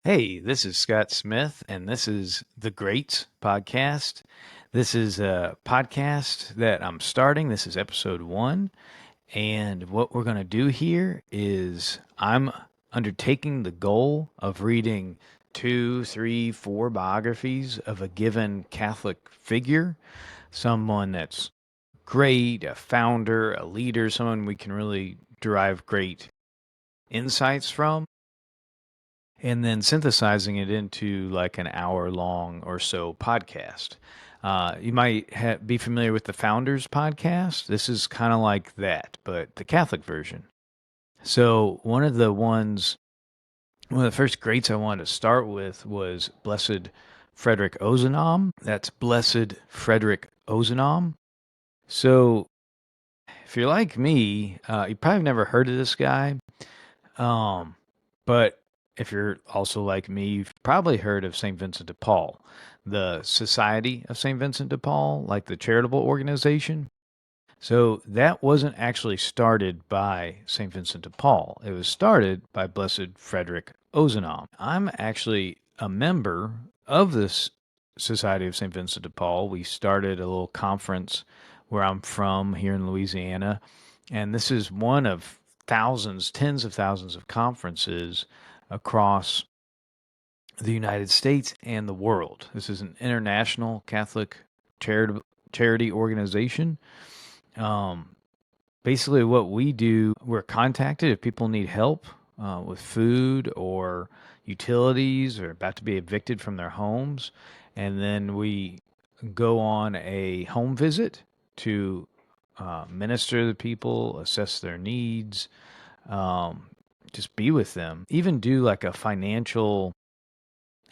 Hey, this is Scott Smith, and this is the Greats podcast. This is a podcast that I'm starting. This is episode one. And what we're going to do here is I'm undertaking the goal of reading two, three, four biographies of a given Catholic figure, someone that's great, a founder, a leader, someone we can really derive great insights from, and then synthesizing it into like an hour long or so podcast. You might be familiar with the Founders podcast. This is kind of like that, but the Catholic version. So, one of the first greats I wanted to start with was Blessed Frederic Ozanam. That's Blessed Frederic Ozanam. So, if you're like me, you probably never heard of this guy. But if you're also like me, you've probably heard of St. Vincent de Paul, the Society of St. Vincent de Paul, like the charitable organization. So that wasn't actually started by St. Vincent de Paul. It was started by Blessed Frederic Ozanam. I'm actually a member of this Society of St. Vincent de Paul. We started a little conference where I'm from here in Louisiana, and this is one of thousands, tens of thousands of conferences across the United States and the world. This is an international Catholic charity organization. Um, Basically, what we do, we're contacted if people need help with food or utilities or about to be evicted from their homes. And then we go on a home visit to minister to people, assess their needs, um, just be with them, even do like a financial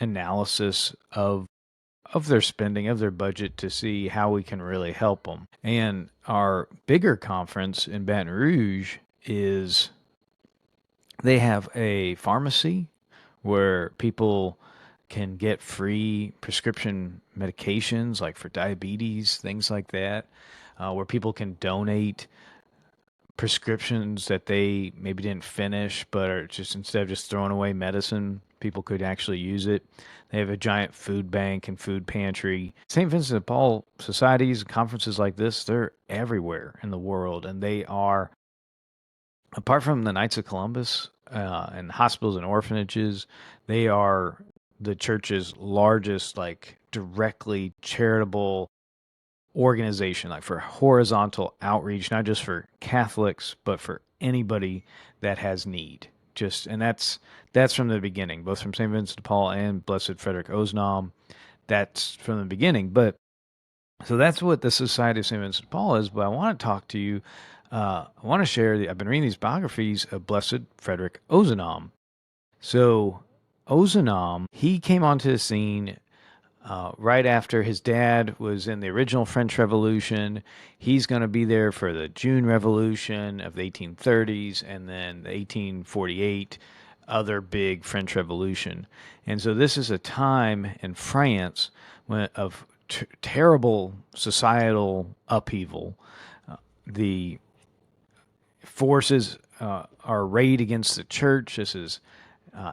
analysis of their spending, of their budget to see how we can really help them. And our bigger conference in Baton Rouge is they have a pharmacy where people can get free prescription medications like for diabetes, things like that, where people can donate prescriptions that they maybe didn't finish, but are just instead of just throwing away medicine, people could actually use it. They have a giant food bank and food pantry. St. Vincent de Paul societies and conferences like this, they're everywhere in the world, and they are, apart from the Knights of Columbus and hospitals and orphanages, they are the church's largest, like directly charitable organization, like for horizontal outreach, not just for Catholics, but for anybody that has need. Just and that's from the beginning, both from St. Vincent de Paul and Blessed Frederic Ozanam. That's from the beginning. But so that's what the Society of St. Vincent de Paul is. But I want to talk to you. I want to share. I've been reading these biographies of Blessed Frederic Ozanam. So Ozanam, he came onto the scene right after his dad was in the original French Revolution. He's going to be there for the June Revolution of the 1830s and then the 1848 other big French Revolution. And so this is a time in France of terrible societal upheaval. The forces are arrayed against the church. This is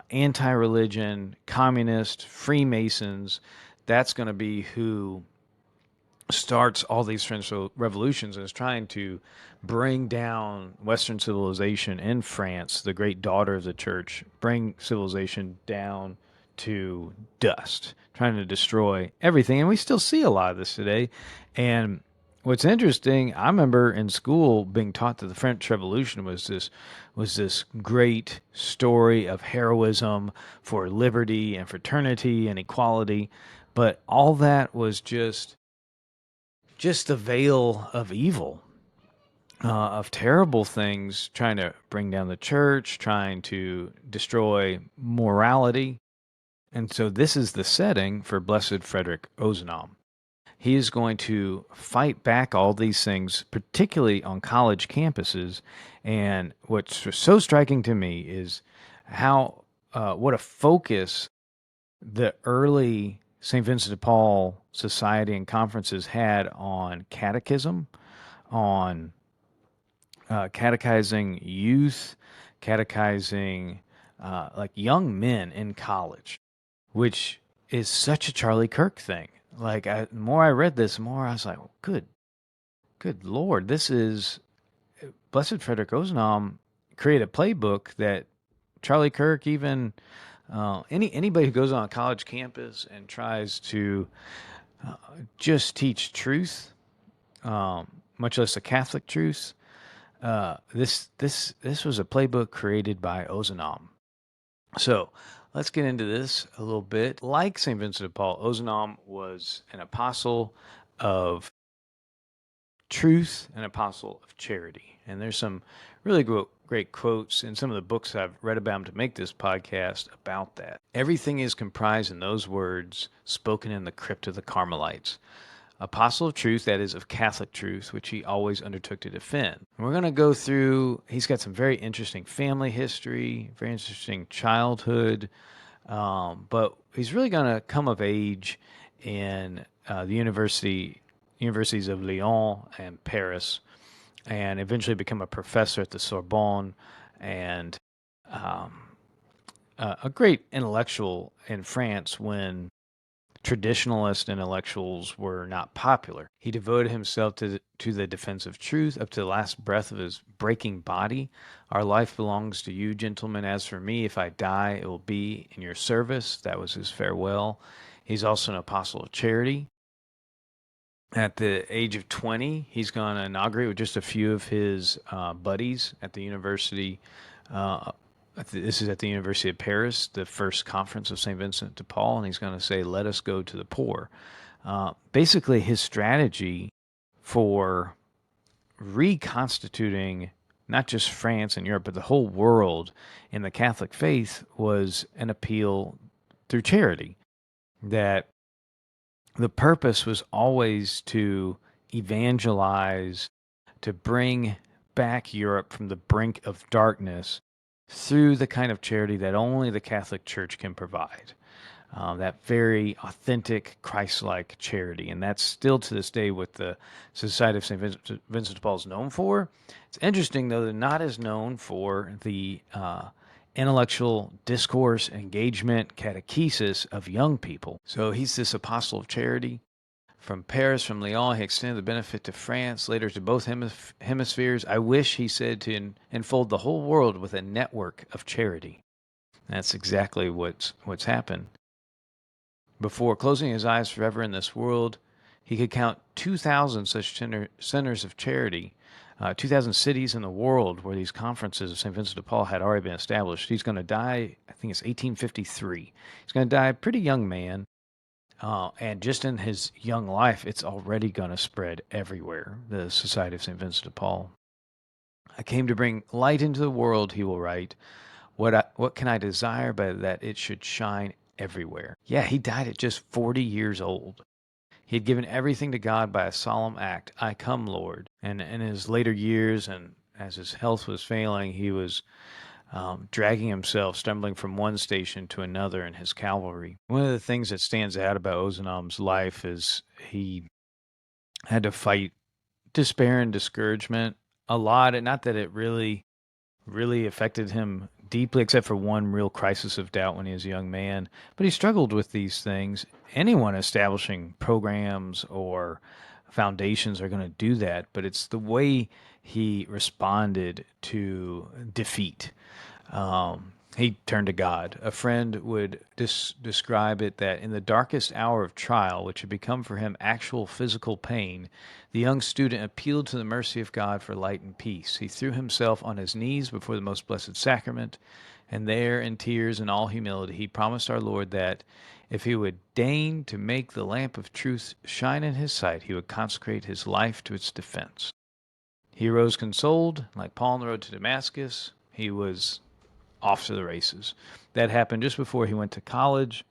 anti religion, communist, Freemasons. That's going to be who starts all these French revolutions and is trying to bring down Western civilization in France, the great daughter of the church, bring civilization down to dust, trying to destroy everything. And we still see a lot of this today. And what's interesting, I remember in school being taught that the French Revolution was this great story of heroism for liberty and fraternity and equality, but all that was just the veil of evil, of terrible things, trying to bring down the church, trying to destroy morality. And so this is the setting for Blessed Frederic Ozanam. He is going to fight back all these things, particularly on college campuses. And what's so striking to me is how what a focus the early St. Vincent de Paul Society and conferences had on catechism, on catechizing youth, catechizing like young men in college, which is such a Charlie Kirk thing. Like, the more I read this, the more I was like, good Lord, this is Blessed Frederic Ozanam created a playbook that Charlie Kirk, even anybody who goes on a college campus and tries to just teach truth, much less a Catholic truth, this was a playbook created by Ozanam. So let's get into this a little bit. Like St. Vincent de Paul, Ozanam was an apostle of truth, an apostle of charity. And there's some really great quotes in some of the books I've read about him to make this podcast about that. Everything is comprised in those words spoken in the crypt of the Carmelites. Apostle of truth, that is of Catholic truth, which he always undertook to defend. And we're going to go through, he's got some very interesting family history, very interesting childhood, but he's really going to come of age in the universities of Lyon and Paris, and eventually become a professor at the Sorbonne, and a great intellectual in France when traditionalist intellectuals were not popular. He devoted himself to the defense of truth up to the last breath of his breaking body. Our life belongs to you, gentlemen. As for me, if I die, it will be in your service. That was his farewell. He's also an apostle of charity. At the age of 20, he's going to inaugurate with just a few of his buddies at the university. This is at the University of Paris, the first conference of St. Vincent de Paul, and he's going to say, let us go to the poor. Basically, his strategy for reconstituting not just France and Europe, but the whole world in the Catholic faith was an appeal through charity. That the purpose was always to evangelize, to bring back Europe from the brink of darkness through the kind of charity that only the Catholic Church can provide. That very authentic, Christ-like charity. And that's still to this day what the Society of St. Vincent de Paul is known for. It's interesting, though, they're not as known for the intellectual discourse, engagement, catechesis of young people. So he's this apostle of charity. From Paris, from Lyon, he extended the benefit to France, later to both hemispheres. I wish, he said, to enfold the whole world with a network of charity. That's exactly what's happened. Before closing his eyes forever in this world, he could count 2,000 such centers of charity, 2,000 cities in the world where these conferences of St. Vincent de Paul had already been established. He's going to die, I think it's 1853. He's going to die a pretty young man. And just in his young life, it's already going to spread everywhere, the Society of St. Vincent de Paul. I came to bring light into the world, he will write. What can I desire but that it should shine everywhere? Yeah, he died at just 40 years old. He had given everything to God by a solemn act. I come, Lord. And in his later years, and as his health was failing, he was dragging himself, stumbling from one station to another in his cavalry. One of the things that stands out about Ozanam's life is he had to fight despair and discouragement a lot, and not that it really affected him deeply, except for one real crisis of doubt when he was a young man. But he struggled with these things. Anyone establishing programs or foundations are going to do that, but it's the way he responded to defeat. He turned to God. A friend would describe it that in the darkest hour of trial, which had become for him actual physical pain, the young student appealed to the mercy of God for light and peace. He threw himself on his knees before the most blessed sacrament, and there, in tears and all humility, he promised our Lord that if he would deign to make the lamp of truth shine in his sight, he would consecrate his life to its defense. He arose consoled, like Paul on the road to Damascus. He was off to the races. That happened just before he went to college.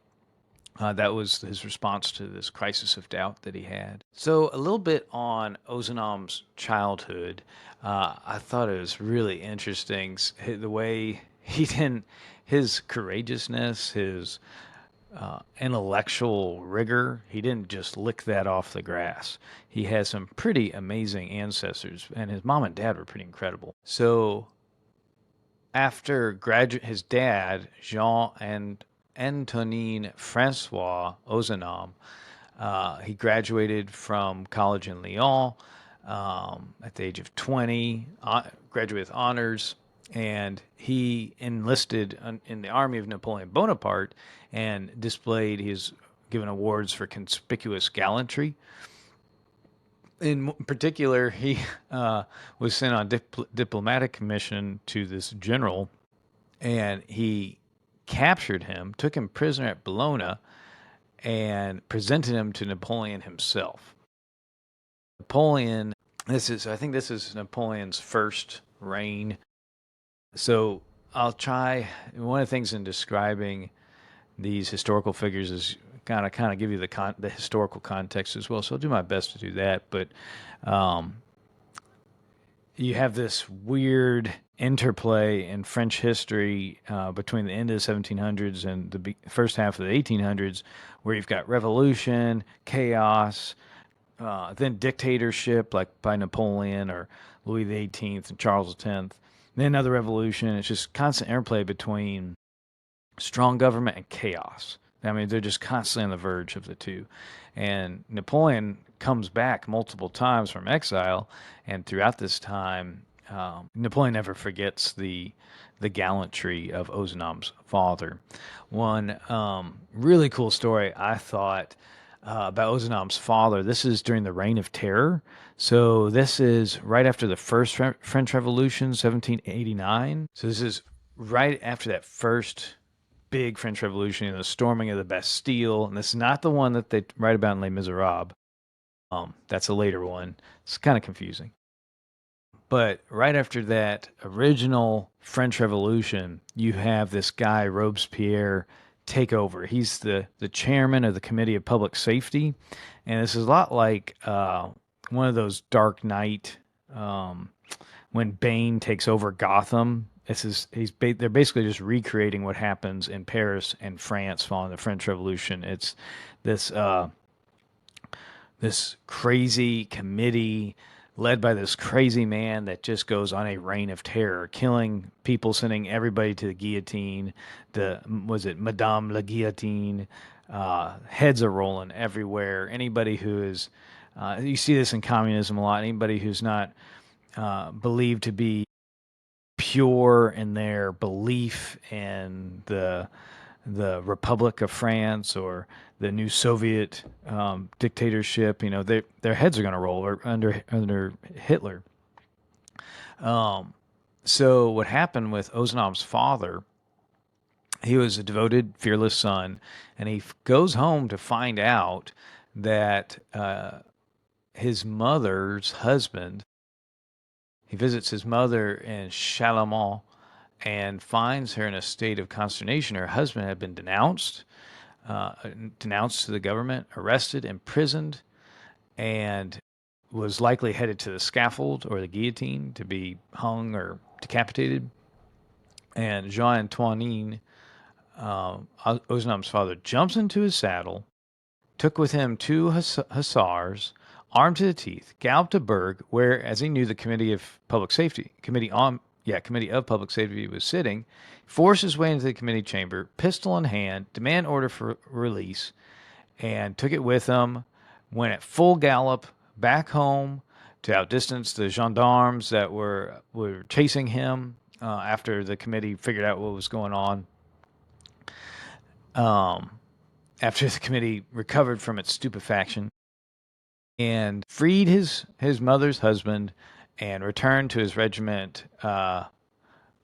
That was his response to this crisis of doubt that he had. So a little bit on Ozanam's childhood. I thought it was really interesting the way his courageousness, his intellectual rigor, he didn't just lick that off the grass. He has some pretty amazing ancestors, and his mom and dad were pretty incredible. So after his dad, Jean and Antonin Francois Ozanam, he graduated from college in Lyon at the age of 20, graduated with honors, and he enlisted in the army of Napoleon Bonaparte and displayed his given awards for conspicuous gallantry. In particular, he was sent on diplomatic mission to this general, and he captured him, took him prisoner at Bologna, and presented him to Napoleon himself. Napoleon, I think this is Napoleon's first reign. So I'll try, one of the things in describing these historical figures is kind of give you the historical context as well. So I'll do my best to do that. But you have this weird interplay in French history between the end of the 1700s and the first half of the 1800s, where you've got revolution, chaos, then dictatorship, like by Napoleon or Louis XVIII and Charles X, then another revolution. It's just constant interplay between strong government and chaos. I mean, they're just constantly on the verge of the two. And Napoleon comes back multiple times from exile, and throughout this time, Napoleon never forgets the gallantry of Ozanam's father. One really cool story I thought about Ozanam's father. This is during the Reign of Terror. So this is right after the first French Revolution, 1789. So this is right after that first big French Revolution, the storming of the Bastille. And this is not the one that they write about in Les Miserables. That's a later one. It's kind of confusing. But right after that original French Revolution, you have this guy, Robespierre, take over. He's the chairman of the Committee of Public Safety. And this is a lot like one of those Dark Knight when Bane takes over Gotham. They're basically just recreating what happens in Paris and France following the French Revolution. It's this this crazy committee led by this crazy man that just goes on a reign of terror, killing people, sending everybody to the guillotine. Was it Madame la Guillotine? Heads are rolling everywhere. Anybody who is, you see this in communism a lot. Anybody who's not believed to be pure in their belief in the Republic of France or the new Soviet dictatorship, their heads are going to roll under Hitler. So what happened with Ozanam's father? He was a devoted, fearless son, and he goes home to find out that his mother's husband. He visits his mother in Chalamont and finds her in a state of consternation. Her husband had been denounced to the government, arrested, imprisoned, and was likely headed to the scaffold or the guillotine to be hung or decapitated. And Jean Antoine, Ozanam's father, jumps into his saddle, took with him two hussars, armed to the teeth, galloped to Berg, where, as he knew, the Committee of Public Safety was sitting, forced his way into the committee chamber, pistol in hand, demand order for release, and took it with him, went at full gallop back home to outdistance the gendarmes that were chasing him after the committee figured out what was going on. After the committee recovered from its stupefaction and freed his mother's husband and returned to his regiment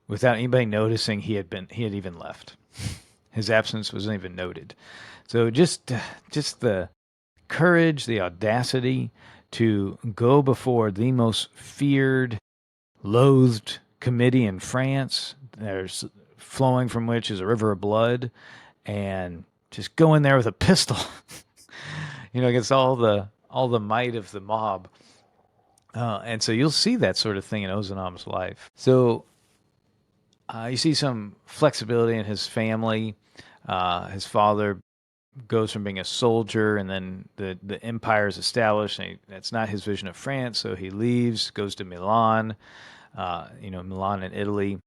without anybody noticing he had even left. His absence wasn't even noted. So just the courage, the audacity to go before the most feared, loathed committee in France, there's flowing from which is a river of blood, and just go in there with a pistol, against all the might of the mob. And so you'll see that sort of thing in Ozanam's life. So you see some flexibility in his family. His father goes from being a soldier, and then the empire is established, and that's not his vision of France, so he leaves, goes to Milan, Milan in Italy,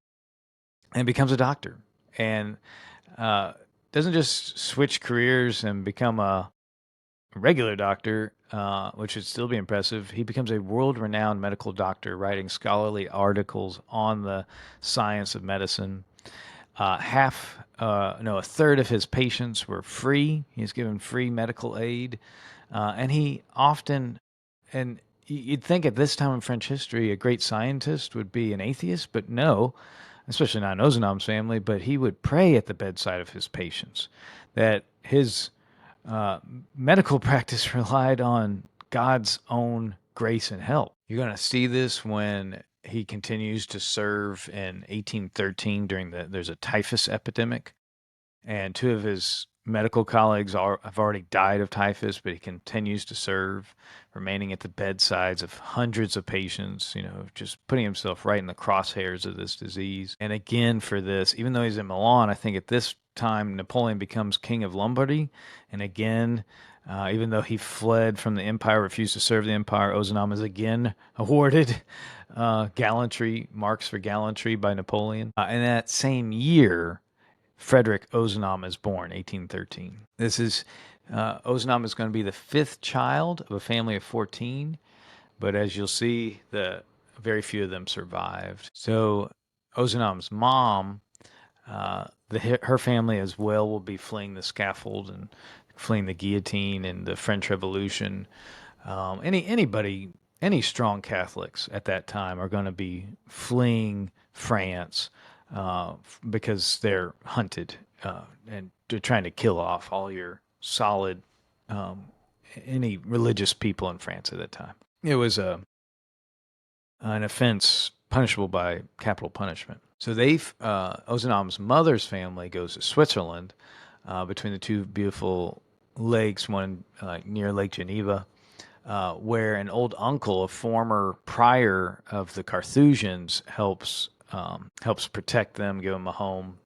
and becomes a doctor, and uh, doesn't just switch careers and become a regular doctor, which would still be impressive. He becomes a world renowned medical doctor, writing scholarly articles on the science of medicine. A third of his patients were free. He's given free medical aid. And he often, and you'd think at this time in French history, a great scientist would be an atheist, but no, especially not in Ozanam's family, but he would pray at the bedside of his patients. That his uh, medical practice relied on God's own grace and help. You're going to see this when he continues to serve in 1813 during there's a typhus epidemic, and two of his medical colleagues have already died of typhus, but he continues to serve, remaining at the bedsides of hundreds of patients, just putting himself right in the crosshairs of this disease. And again, for this, even though he's in Milan, I think at this time Napoleon becomes king of Lombardy. And again, even though he fled from the empire, refused to serve the empire, Ozanam is again awarded gallantry marks for gallantry by Napoleon. And that same year, Frederic Ozanam is born, 1813. Ozanam is going to be the fifth child of a family of 14, but as you'll see, very few of them survived. So Ozanam's mom, her family as well, will be fleeing the scaffold and fleeing the guillotine and the French Revolution. Any strong Catholics at that time are going to be fleeing France because they're hunted and they're trying to kill off all your solid any religious people in France at that time. It was an offense punishable by capital punishment. So Ozanam's mother's family goes to Switzerland between the two beautiful lakes, one near Lake Geneva, where an old uncle, a former prior of the Carthusians, helps protect them, give them a home.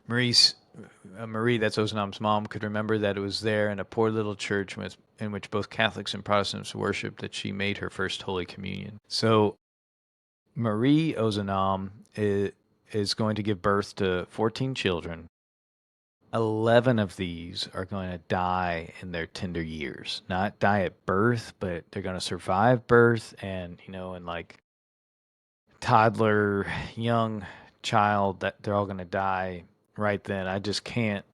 Marie, that's Ozanam's mom, could remember that it was there in a poor little church in which both Catholics and Protestants worshipped that she made her first Holy Communion. So Marie Ozanam is going to give birth to 14 children. 11 of these are going to die in their tender years. Not die at birth, but they're going to survive birth and, in like toddler, young child, that they're all going to die right then. I just can't,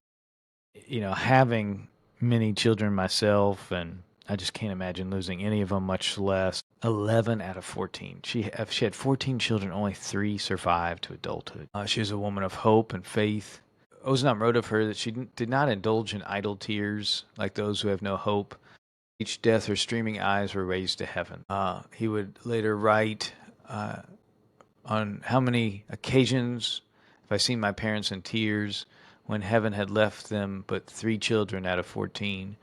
having many children myself, and I just can't imagine losing any of them, much less 11 out of 14. She had 14 children, only 3 survived to adulthood. She was a woman of hope and faith. Ozanam wrote of her that she did not indulge in idle tears like those who have no hope. Each death, her streaming eyes were raised to heaven. He would later write on how many occasions have I seen my parents in tears when heaven had left them but 3 children out of 14.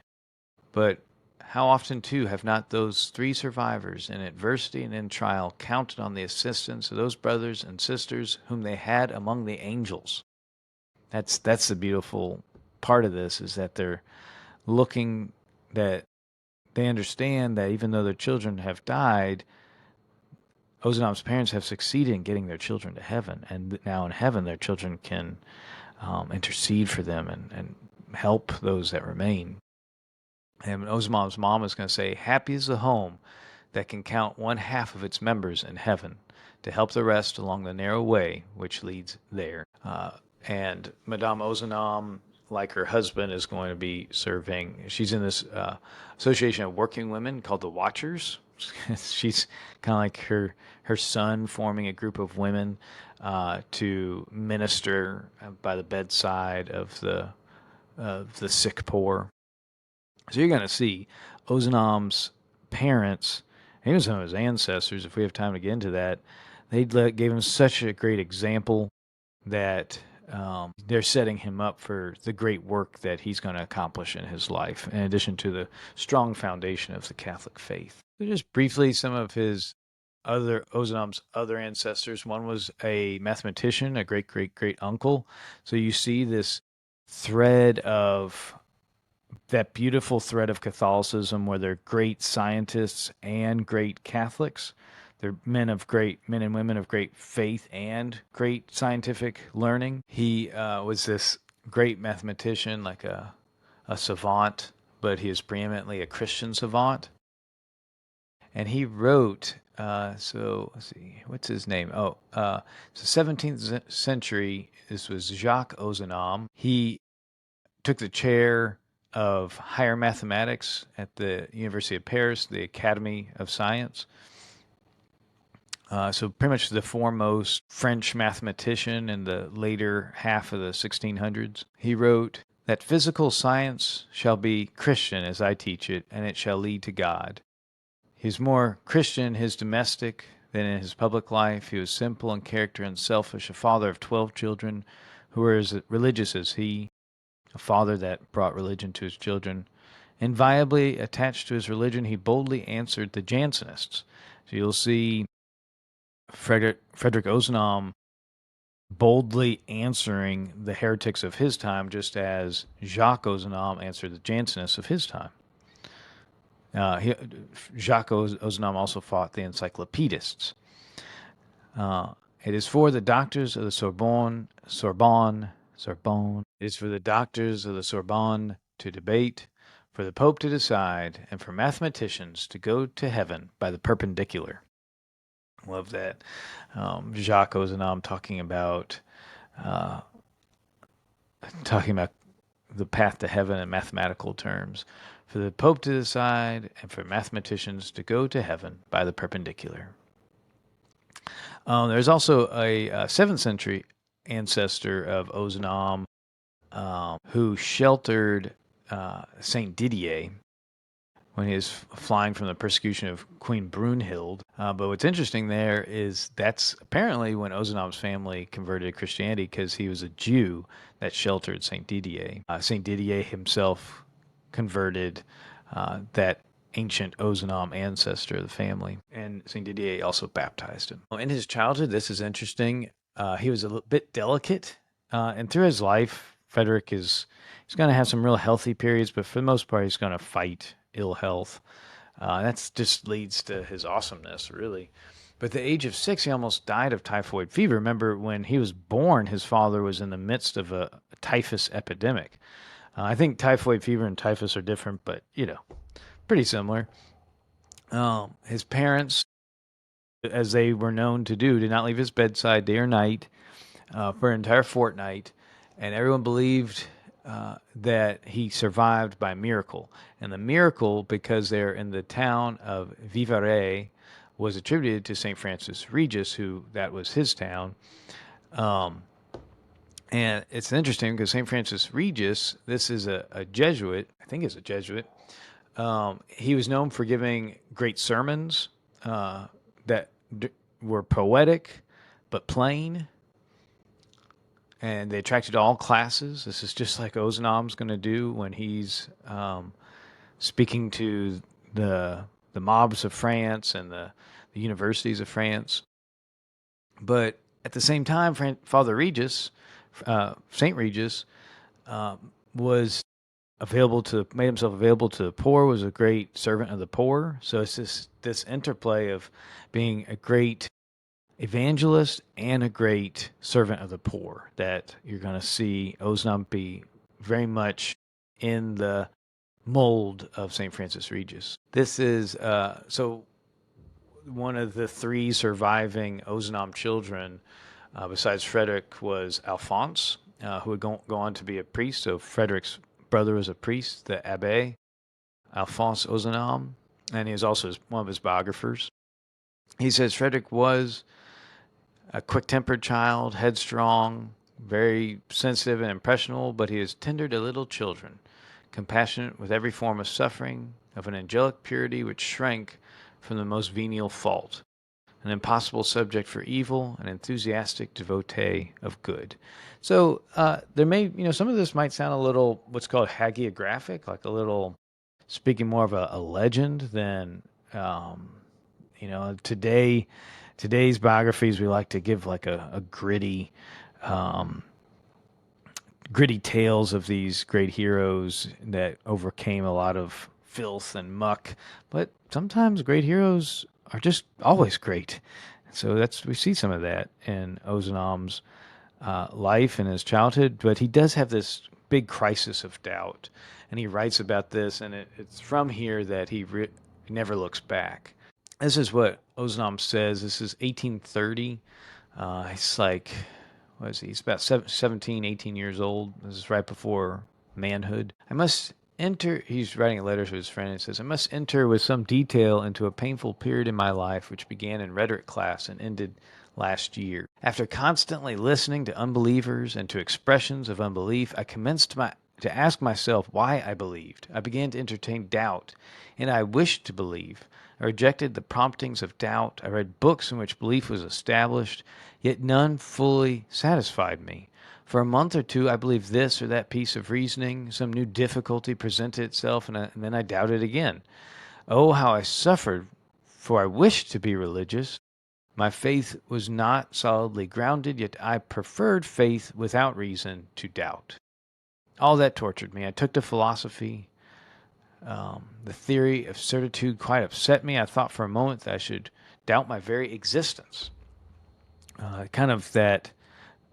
But how often, too, have not those 3 survivors in adversity and in trial counted on the assistance of those brothers and sisters whom they had among the angels? That's the beautiful part of this, is that they're looking, that they understand that even though their children have died, Ozanam's parents have succeeded in getting their children to heaven, and now in heaven their children can intercede for them and help those that remain. And Ozanam's mom is going to say, "Happy is the home that can count 1/2 of its members in heaven to help the rest along the narrow way which leads there." And Madame Ozanam, like her husband, is going to be serving. She's in this association of working women called the Watchers. She's kind of like her son, forming a group of women to minister by the bedside of the sick poor. So you're going to see Ozanam's parents, and even some of his ancestors, if we have time to get into that, gave him such a great example that they're setting him up for the great work that he's going to accomplish in his life, in addition to the strong foundation of the Catholic faith. So just briefly, some of Ozanam's other ancestors. One was a mathematician, a great, great, great uncle. So you see this thread of that beautiful thread of Catholicism where they're great scientists and great Catholics. They're men and women of great faith and great scientific learning. He was this great mathematician, like a savant, but he is preeminently a Christian savant. And he wrote, so let's see, what's his name? So 17th century, this was Jacques Ozanam. He took the chair of higher mathematics at the University of Paris, the Academy of Science. So pretty much the foremost French mathematician in the later half of the 1600s. He wrote that physical science shall be Christian as I teach it, and it shall lead to God. He was more Christian in his domestic than in his public life. He was simple in character and selfish, a father of 12 children who were as religious as he, a father that brought religion to his children. Inviolably attached to his religion, he boldly answered the Jansenists. So you'll see Frederic Ozanam boldly answering the heretics of his time, just as Jacques Ozanam answered the Jansenists of his time. Jacques Ozanam also fought the encyclopedists. It is for the doctors of the Sorbonne. It is for the doctors of the Sorbonne to debate, for the Pope to decide, and for mathematicians to go to heaven by the perpendicular. Love that. Jacques Ozanam talking about the path to heaven in mathematical terms. For the Pope to decide, and for mathematicians to go to heaven by the perpendicular. There's also a 7th century ancestor of Ozanam who sheltered Saint Didier when he was flying from the persecution of Queen Brunhild. But what's interesting there is that's apparently when Ozanam's family converted to Christianity, because he was a Jew that sheltered Saint Didier. Saint Didier himself converted that ancient Ozanam ancestor of the family, and Saint Didier also baptized him. In his childhood, this is interesting, he was a little bit delicate, and through his life, Frederic he's going to have some real healthy periods, but for the most part, he's going to fight ill health. That just leads to his awesomeness, really. But at the age of 6, he almost died of typhoid fever. Remember, when he was born, his father was in the midst of a typhus epidemic. I think typhoid fever and typhus are different, but, pretty similar. His parents, as they were known to do, did not leave his bedside day or night for an entire fortnight, and everyone believed that he survived by miracle. And the miracle, because they're in the town of Vivarais, was attributed to St. Francis Regis, who that was his town. And it's interesting because St. Francis Regis, this is a Jesuit, I think he's a Jesuit. He was known for giving great sermons that were poetic but plain, and they attracted all classes. This is just like Ozanam's going to do when he's speaking to the mobs of France and the universities of France. But at the same time, Father Regis, Saint Regis, was made himself available to the poor, was a great servant of the poor. So it's this interplay of being a great evangelist and a great servant of the poor that you're going to see Ozanam be very much in the mold of St. Francis Regis. This is so one of the 3 surviving Ozanam children, besides Frederic, was Alphonse, who would go on to be a priest. So Frederick's brother was a priest, the Abbé Alphonse Ozanam, and he is also one of his biographers. He says Frederic was a quick-tempered child, headstrong, very sensitive and impressionable, but he is tender to little children, compassionate with every form of suffering, of an angelic purity which shrank from the most venial fault, an impossible subject for evil, an enthusiastic devotee of good. So there may, some of this might sound a little what's called hagiographic, like a little speaking more of a legend than, today's biographies, we like to give like a gritty tales of these great heroes that overcame a lot of filth and muck. But sometimes great heroes are just always great. So we see some of that in Ozanam's life and his childhood, but he does have this big crisis of doubt, and he writes about this, and it's from here that he never looks back. This is what Ozanam says. This is 1830. He's like, what is he? He's about 17, 18 years old. This is right before manhood. I must enter, he's writing a letter to his friend, and says, I must enter with some detail into a painful period in my life which began in rhetoric class and ended last year. After constantly listening to unbelievers and to expressions of unbelief, I commenced to ask myself why I believed. I began to entertain doubt, and I wished to believe. I rejected the promptings of doubt. I read books in which belief was established, yet none fully satisfied me. For a month or two, I believed this or that piece of reasoning. Some new difficulty presented itself, and then I doubted again. Oh, how I suffered, for I wished to be religious. My faith was not solidly grounded, yet I preferred faith without reason to doubt. All that tortured me. I took to philosophy. The theory of certitude quite upset me. I thought for a moment that I should doubt my very existence. Kind of that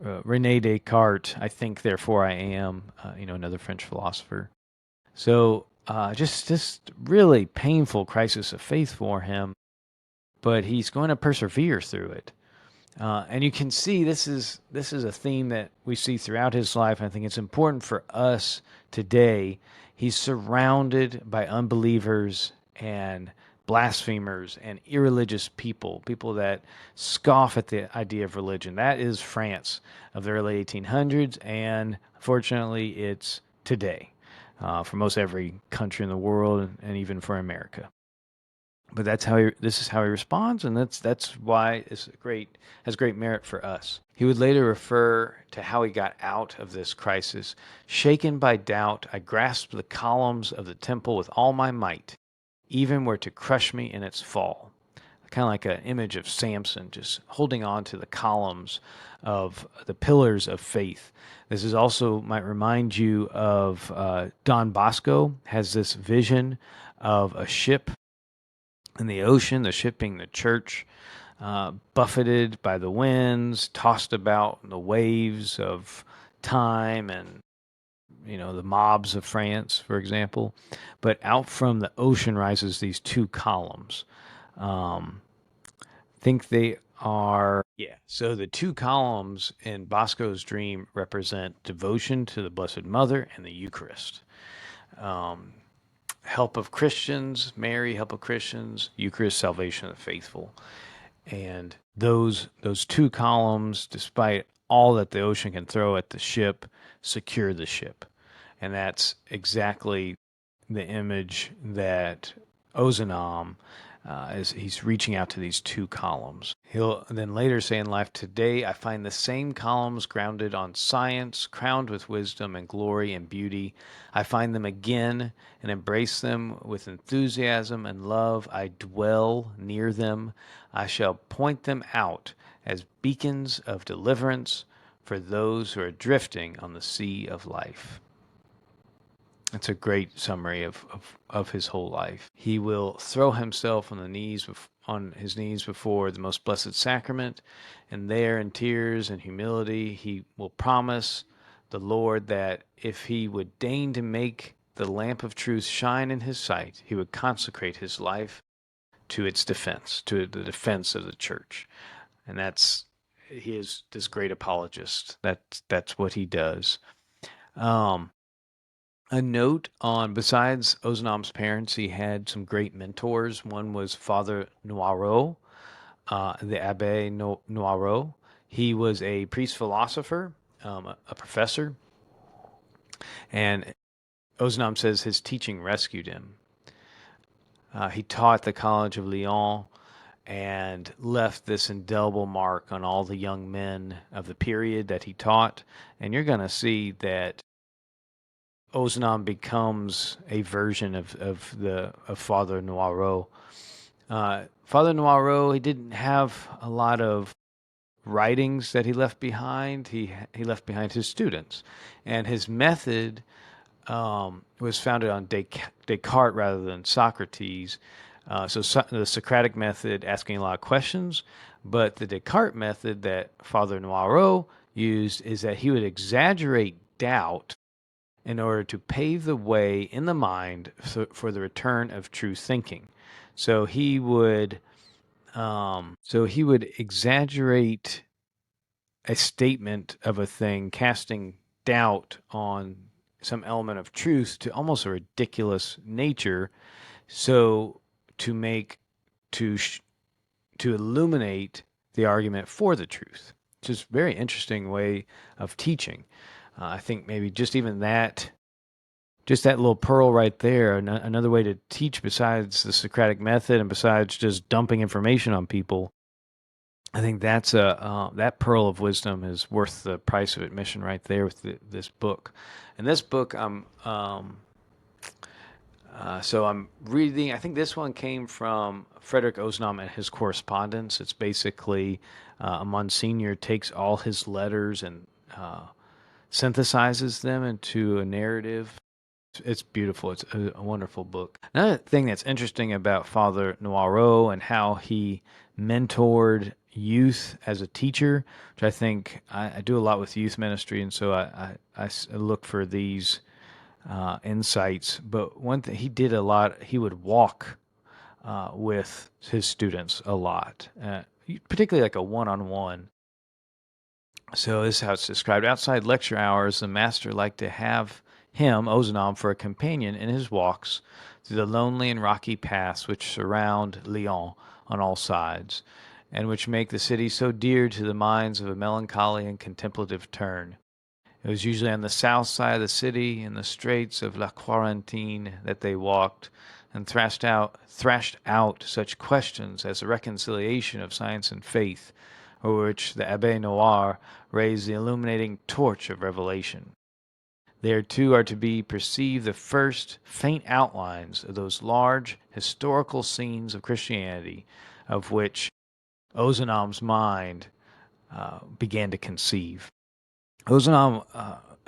Rene Descartes, I think, therefore I am, another French philosopher. So just really painful crisis of faith for him, but he's going to persevere through it. And you can see this is a theme that we see throughout his life. I think it's important for us today. He's surrounded by unbelievers and blasphemers and irreligious people that scoff at the idea of religion. That is France of the early 1800s, and fortunately, it's today for most every country in the world, and even for America. But this is how he responds, and that's why it's has great merit for us. He would later refer to how he got out of this crisis. Shaken by doubt, I grasped the columns of the temple with all my might, even were to crush me in its fall. Kind of like an image of Samson just holding on to the columns of the pillars of faith. This is also might remind you of Don Bosco has this vision of a ship in the ocean, the ship being the church, buffeted by the winds, tossed about in the waves of time and, the mobs of France, for example. But out from the ocean rises these two columns. Think they are, yeah. So the two columns in Bosco's dream represent devotion to the Blessed Mother and the Eucharist. Help of Christians, Mary, help of Christians, Eucharist, salvation of the faithful. And those two columns, despite all that the ocean can throw at the ship, secure the ship. And that's exactly the image that Ozanam as he's reaching out to these two columns. He'll then later say in life, today I find the same columns grounded on science, crowned with wisdom and glory and beauty. I find them again and embrace them with enthusiasm and love. I dwell near them. I shall point them out as beacons of deliverance for those who are drifting on the sea of life. It's a great summary of his whole life. He will throw himself on his knees before the most blessed sacrament, and there in tears and humility he will promise the Lord that if he would deign to make the lamp of truth shine in his sight, he would consecrate his life to its defense, to the defense of the church. And he is this great apologist. That's what he does. A note on, besides Ozanam's parents, he had some great mentors. One was Father Noirot, the Abbé Noirot. He was a priest philosopher, a professor, and Ozanam says his teaching rescued him. He taught at the College of Lyon and left this indelible mark on all the young men of the period that he taught. And you're going to see that Ozanam becomes a version of Father Noirot. Father Noirot, he didn't have a lot of writings that he left behind. He left behind his students, and his method was founded on Descartes rather than Socrates. The Socratic method, asking a lot of questions, but the Descartes method that Father Noirot used is that he would exaggerate doubt in order to pave the way in the mind for the return of true thinking. So he would exaggerate a statement of a thing, casting doubt on some element of truth to almost a ridiculous nature, so to make to to illuminate the argument for the truth. Just very interesting way of teaching. I think maybe just even that, just that little pearl right there, another way to teach besides the Socratic method and besides just dumping information on people. I think that pearl of wisdom is worth the price of admission right there with this book. And this book, I'm reading. I think this one came from Frederic Ozanam and his correspondence. It's basically a Monsignor takes all his letters and synthesizes them into a narrative. It's beautiful. It's a wonderful book. Another thing that's interesting about Father Noirot and how he mentored youth as a teacher, which I think I do a lot with youth ministry, and so I look for these insights. But one thing he did a lot, he would walk with his students a lot, particularly like a one-on-one. So this is how it's described. Outside lecture hours, the master liked to have him, Ozanam, for a companion in his walks through the lonely and rocky paths which surround Lyon on all sides, and which make the city so dear to the minds of a melancholy and contemplative turn. It was usually on the south side of the city, in the straits of La Quarantine, that they walked, and thrashed out such questions as the reconciliation of science and faith, over which the Abbé Noir raised the illuminating torch of revelation. There, too, are to be perceived the first faint outlines of those large historical scenes of Christianity, of which Ozanam's mind began to conceive. Ozanam,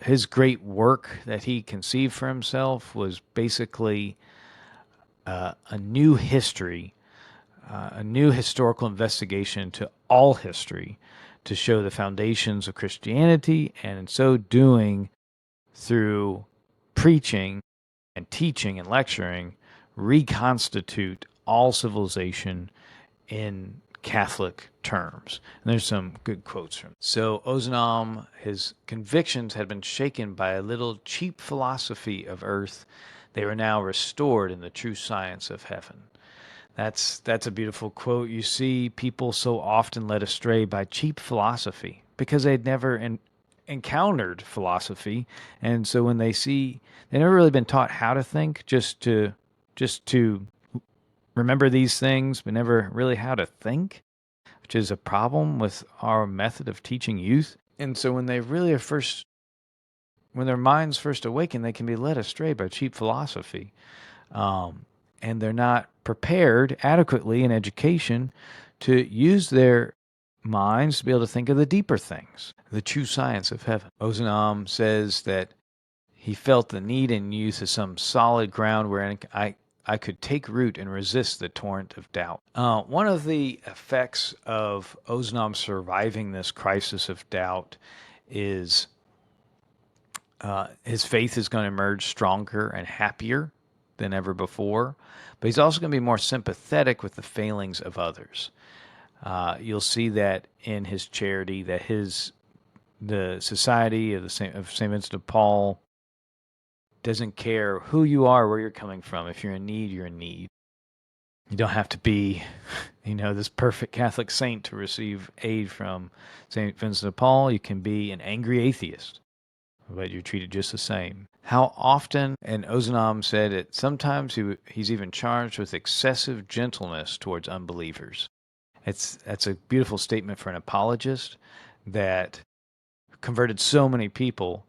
his great work that he conceived for himself was basically a new history, a new historical investigation into all history to show the foundations of Christianity, and in so doing, through preaching and teaching and lecturing, reconstitute all civilization in Catholic terms. And there's some good quotes from him. So Ozanam, his convictions had been shaken by a little cheap philosophy of earth. They were now restored in the true science of heaven. That's a beautiful quote. You see people so often led astray by cheap philosophy because they'd never encountered philosophy, and so when they've never really been taught how to think, just to remember these things, but never really how to think, which is a problem with our method of teaching youth. And so when they really when their minds first awaken, they can be led astray by cheap philosophy, and they're not prepared adequately in education to use their minds to be able to think of the deeper things, the true science of heaven. Ozanam says that he felt the need in youth of some solid ground wherein I could take root and resist the torrent of doubt. One of the effects of Ozanam surviving this crisis of doubt is his faith is going to emerge stronger and happier than ever before, but he's also going to be more sympathetic with the failings of others. You'll see that in his charity, that the Society of Saint Vincent de Paul doesn't care who you are, where you're coming from. If you're in need, you're in need. You don't have to be, this perfect Catholic saint to receive aid from Saint Vincent de Paul. You can be an angry atheist, but you're treated just the same. How often, and Ozanam said it, sometimes he's even charged with excessive gentleness towards unbelievers. That's a beautiful statement for an apologist that converted so many people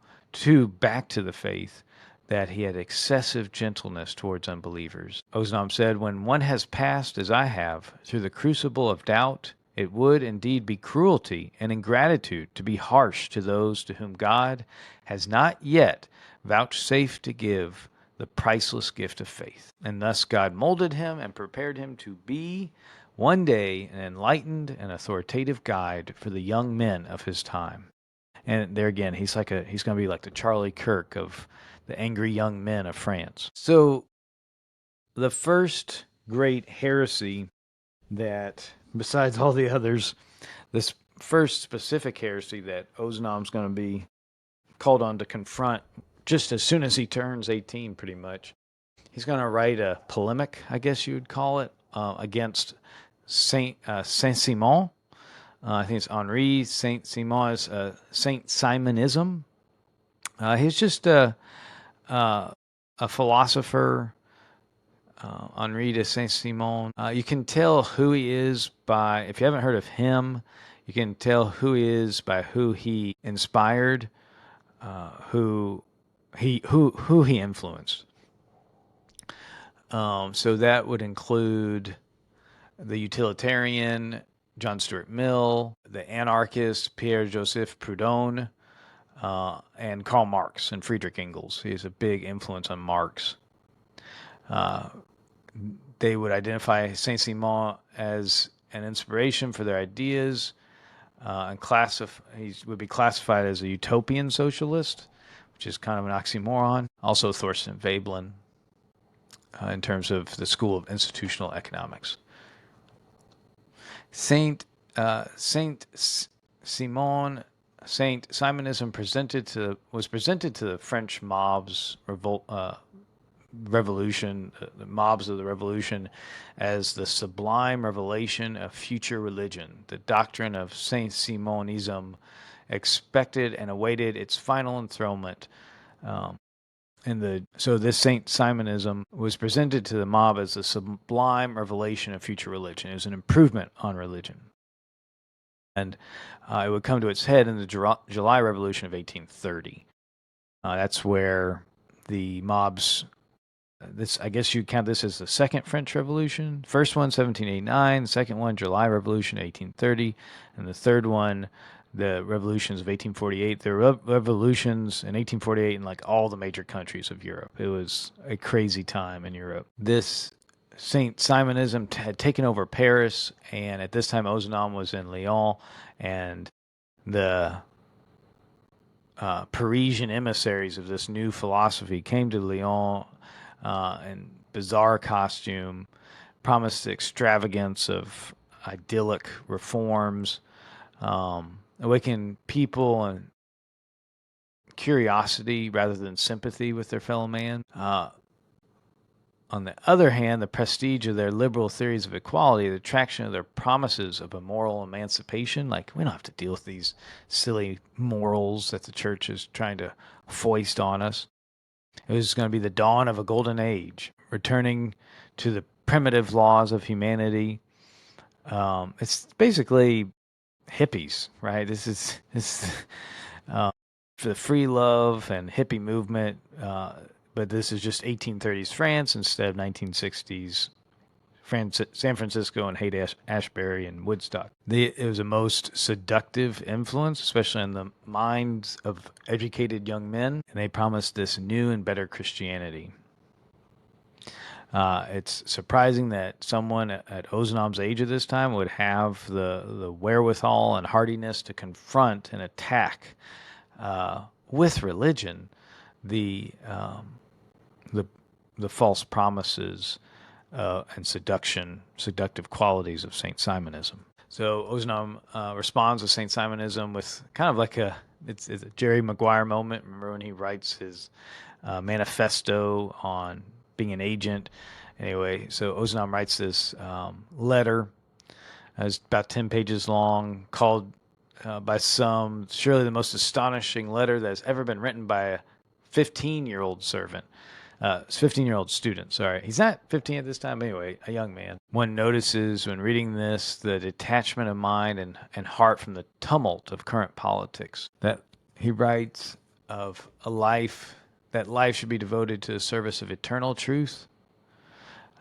back to the faith, that he had excessive gentleness towards unbelievers. Ozanam said, when one has passed, as I have, through the crucible of doubt, it would indeed be cruelty and ingratitude to be harsh to those to whom God has not yet vouchsafed to give the priceless gift of faith. And thus God molded him and prepared him to be one day an enlightened and authoritative guide for the young men of his time. And there again, he's going to be like the Charlie Kirk of the angry young men of France. So the first great heresy that, besides all the others, this first specific heresy that Ozanam's going to be called on to confront just as soon as he turns 18, pretty much. He's going to write a polemic, I guess you would call it, against Saint-Simon. I think it's Henri Saint-Simon is Saint Simonism. He's just a philosopher, Henri de Saint-Simon. You can tell who he is by, if you haven't heard of him, you can tell who he is by who he inspired, who he influenced. So that would include the utilitarian John Stuart Mill, the anarchist Pierre-Joseph Proudhon, and Karl Marx and Friedrich Engels. He has a big influence on Marx. They would identify Saint-Simon as an inspiration for their ideas, and he would be classified as a utopian socialist, which is kind of an oxymoron. Also Thorstein Veblen, in terms of the School of Institutional Economics. Saint Simonism was presented to the French mobs revolution, the mobs of the revolution, as the sublime revelation of future religion. The doctrine of Saint-Simonism expected and awaited its final enthronement. So this Saint-Simonism was presented to the mob as the sublime revelation of future religion. It was an improvement on religion. And it would come to its head in the July Revolution of 1830. That's where the mobs, I guess you count this as the second French Revolution. First one, 1789. The second one, July Revolution, 1830. And the third one, the revolutions of 1848. There were revolutions in 1848 in like all the major countries of Europe. It was a crazy time in Europe. This Saint-Simonism had taken over Paris, and at this time Ozanam was in Lyon, and the Parisian emissaries of this new philosophy came to Lyon in bizarre costume, promised the extravagance of idyllic reforms, awaken people and curiosity rather than sympathy with their fellow man. On the other hand, the prestige of their liberal theories of equality, the attraction of their promises of a moral emancipation, like we don't have to deal with these silly morals that the church is trying to foist on us. It was going to be the dawn of a golden age, returning to the primitive laws of humanity. It's basically hippies, right? This is for the free love and hippie movement, but this is just 1830s France instead of 1960s San Francisco and Haight-Ashbury and Woodstock. It was a most seductive influence, especially in the minds of educated young men, and they promised this new and better Christianity. It's surprising that someone at Ozanam's age at this time would have the wherewithal and hardiness to confront and attack with religion the false promises and seductive qualities of Saint-Simonism. So Ozanam responds to Saint-Simonism with kind of like it's a Jerry Maguire moment. Remember when he writes his manifesto on being an agent? Anyway, so Ozanam writes this letter. It's about 10 pages long, called by some surely the most astonishing letter that has ever been written by a 15-year-old servant. 15-year-old student, sorry. He's not 15 at this time, but anyway, a young man. One notices when reading this the detachment of mind and heart from the tumult of current politics. That he writes of that life should be devoted to the service of eternal truth,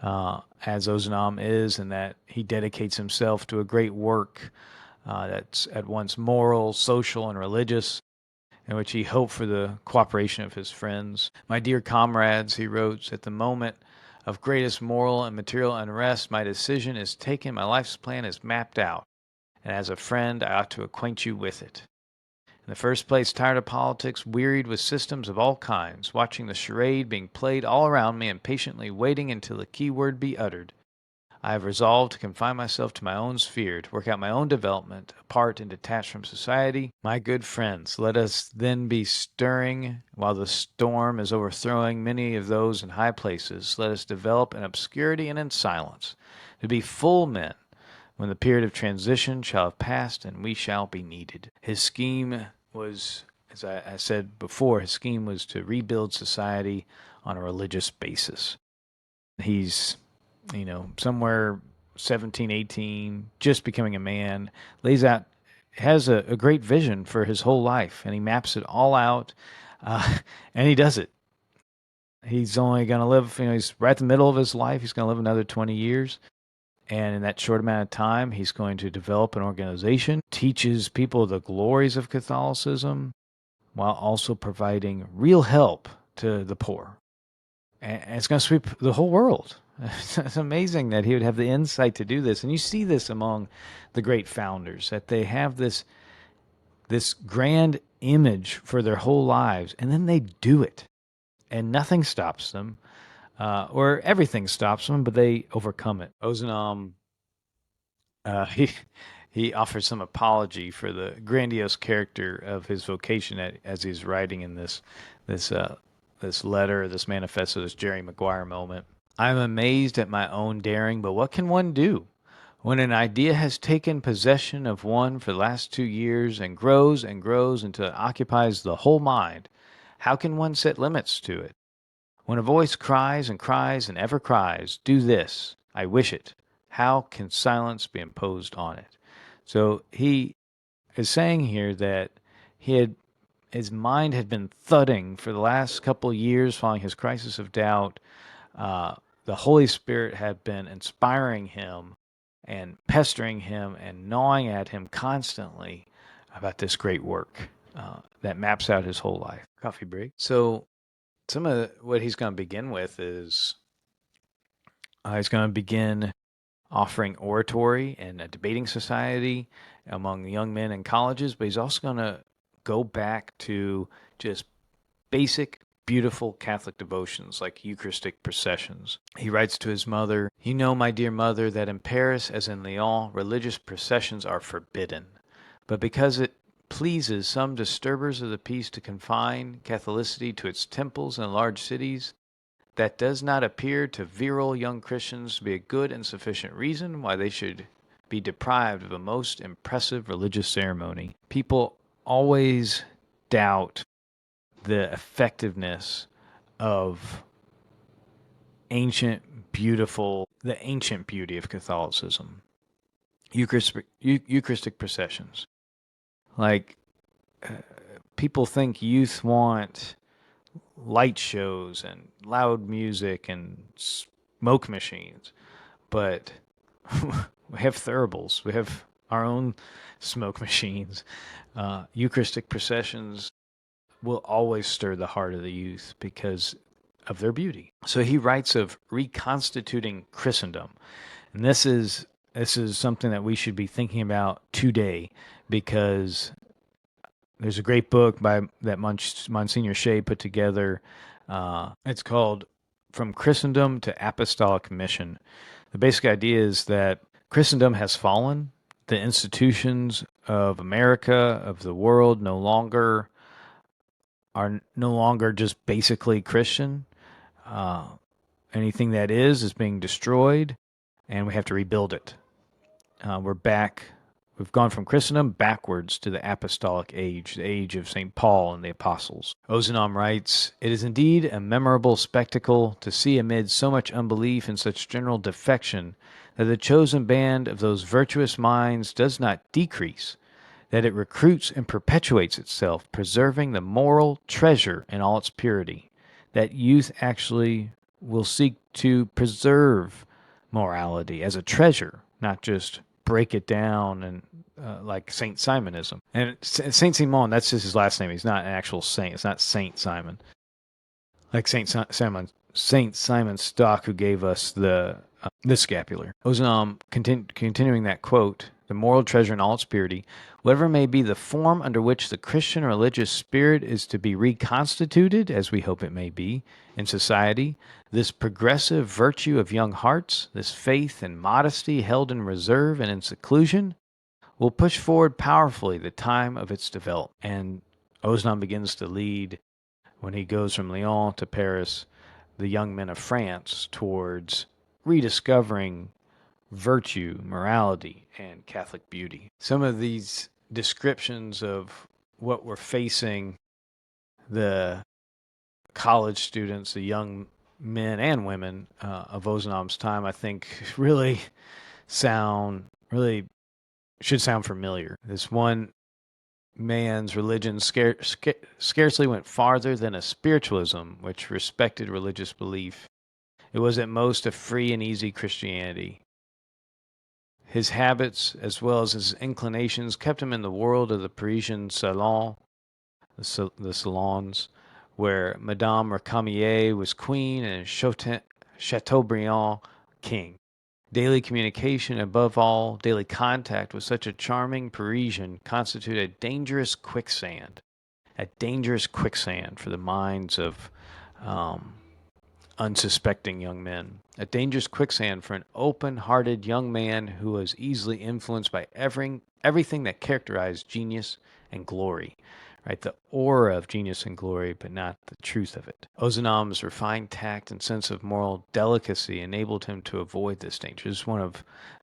as Ozanam is, and that he dedicates himself to a great work that's at once moral, social, and religious. in which he hoped for the cooperation of his friends. My dear comrades, he wrote, at the moment of greatest moral and material unrest, my decision is taken, my life's plan is mapped out, and as a friend, I ought to acquaint you with it. In the first place, tired of politics, wearied with systems of all kinds, watching the charade being played all around me and patiently waiting until the key word be uttered, I have resolved to confine myself to my own sphere, to work out my own development, apart and detached from society. My good friends, let us then be stirring while the storm is overthrowing many of those in high places. Let us develop in obscurity and in silence, to be full men when the period of transition shall have passed and we shall be needed. His scheme was, as I said before, his scheme was to rebuild society on a religious basis. He's, somewhere 17, 18, just becoming a man, lays out, has a great vision for his whole life, and he maps it all out, and he does it. He's only going to live, he's right in the middle of his life. He's going to live another 20 years. And in that short amount of time, he's going to develop an organization, teaches people the glories of Catholicism, while also providing real help to the poor. And it's going to sweep the whole world. It's amazing that he would have the insight to do this. And you see this among the great founders, that they have this grand image for their whole lives, and then they do it. And nothing stops them, or everything stops them, but they overcome it. Ozanam, he offers some apology for the grandiose character of his vocation as he's writing in this letter, this manifesto, this Jerry Maguire moment. I'm amazed at my own daring, but what can one do? When an idea has taken possession of one for the last 2 years and grows until it occupies the whole mind, how can one set limits to it? When a voice cries and cries and ever cries, do this, I wish it, how can silence be imposed on it? So he is saying here that his mind had been thudding for the last couple of years following his crisis of doubt. The Holy Spirit had been inspiring him and pestering him and gnawing at him constantly about this great work that maps out his whole life. Coffee break. So some of what he's going to begin with is he's going to begin offering oratory and a debating society among young men in colleges, but he's also going to go back to just basic, beautiful Catholic devotions like Eucharistic processions. He writes to his mother, "You know, my dear mother, that in Paris, as in Lyon, religious processions are forbidden. But because it pleases some disturbers of the peace to confine Catholicity to its temples and large cities, that does not appear to virile young Christians to be a good and sufficient reason why they should be deprived of a most impressive religious ceremony." People always doubt the effectiveness of the ancient beauty of Catholicism. Eucharistic processions. Like, people think youth want light shows and loud music and smoke machines, but we have thuribles. We have our own smoke machines. Eucharistic processions will always stir the heart of the youth because of their beauty. So he writes of reconstituting Christendom. And this is something that we should be thinking about today, because there's a great book that Monsignor Shea put together. It's called From Christendom to Apostolic Mission. The basic idea is that Christendom has fallen. The institutions of America, of the world, are no longer just basically Christian. Anything that is being destroyed, and we have to rebuild it. We're back. We've gone from Christendom backwards to the apostolic age, the age of St. Paul and the apostles. Ozanam writes, "It is indeed a memorable spectacle to see amid so much unbelief and such general defection that the chosen band of those virtuous minds does not decrease, that it recruits and perpetuates itself, preserving the moral treasure in all its purity, that youth actually will seek to preserve morality as a treasure, not just break it down and like Saint Simonism. And Saint Simon, that's just his last name. He's not an actual saint. It's not Saint Simon. Like Saint Simon Stock, who gave us the scapular. Ozanam, continuing that quote, the moral treasure in all its purity, whatever may be the form under which the Christian religious spirit is to be reconstituted, as we hope it may be, in society, this progressive virtue of young hearts, this faith and modesty held in reserve and in seclusion, will push forward powerfully the time of its development. And Ozanam begins to lead, when he goes from Lyon to Paris, the young men of France towards rediscovering virtue, morality, and Catholic beauty. Some of these descriptions of what we're facing, the college students, the young men and women of Ozanam's time, I think really should sound familiar. This one man's religion scarcely went farther than a spiritualism which respected religious belief. It was at most a free and easy Christianity. His habits, as well as his inclinations, kept him in the world of the Parisian salon, the salons, where Madame Recamier was queen and Chateaubriand king. Daily communication, above all, daily contact with such a charming Parisian constituted a dangerous quicksand for the minds of unsuspecting young men, a dangerous quicksand for an open-hearted young man who was easily influenced by everything that characterized genius and glory. Right, the aura of genius and glory, but not the truth of it. Ozanam's refined tact and sense of moral delicacy enabled him to avoid this danger.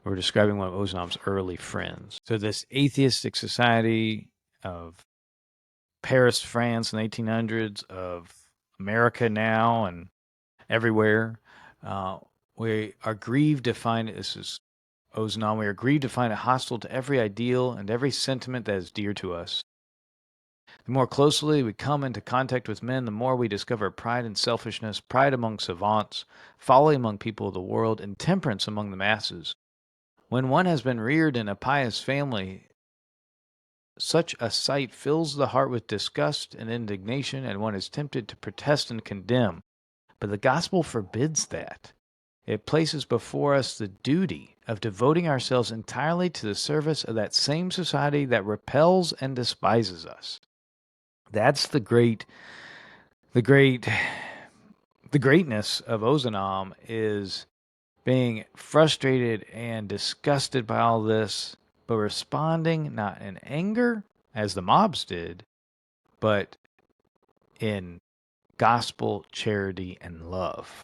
We're describing one of Ozanam's early friends. So this atheistic society of Paris, France in the 1800s, of America now and everywhere, we are grieved to find it. This is Ozanam. We are grieved to find it hostile to every ideal and every sentiment that is dear to us. The more closely we come into contact with men, the more we discover pride and selfishness, pride among savants, folly among people of the world, intemperance among the masses. When one has been reared in a pious family, such a sight fills the heart with disgust and indignation, and one is tempted to protest and condemn. But the gospel forbids that. It places before us the duty of devoting ourselves entirely to the service of that same society that repels and despises us. That's the greatness of Ozanam, is being frustrated and disgusted by all this, but responding not in anger, as the mobs did, but in gospel, charity, and love.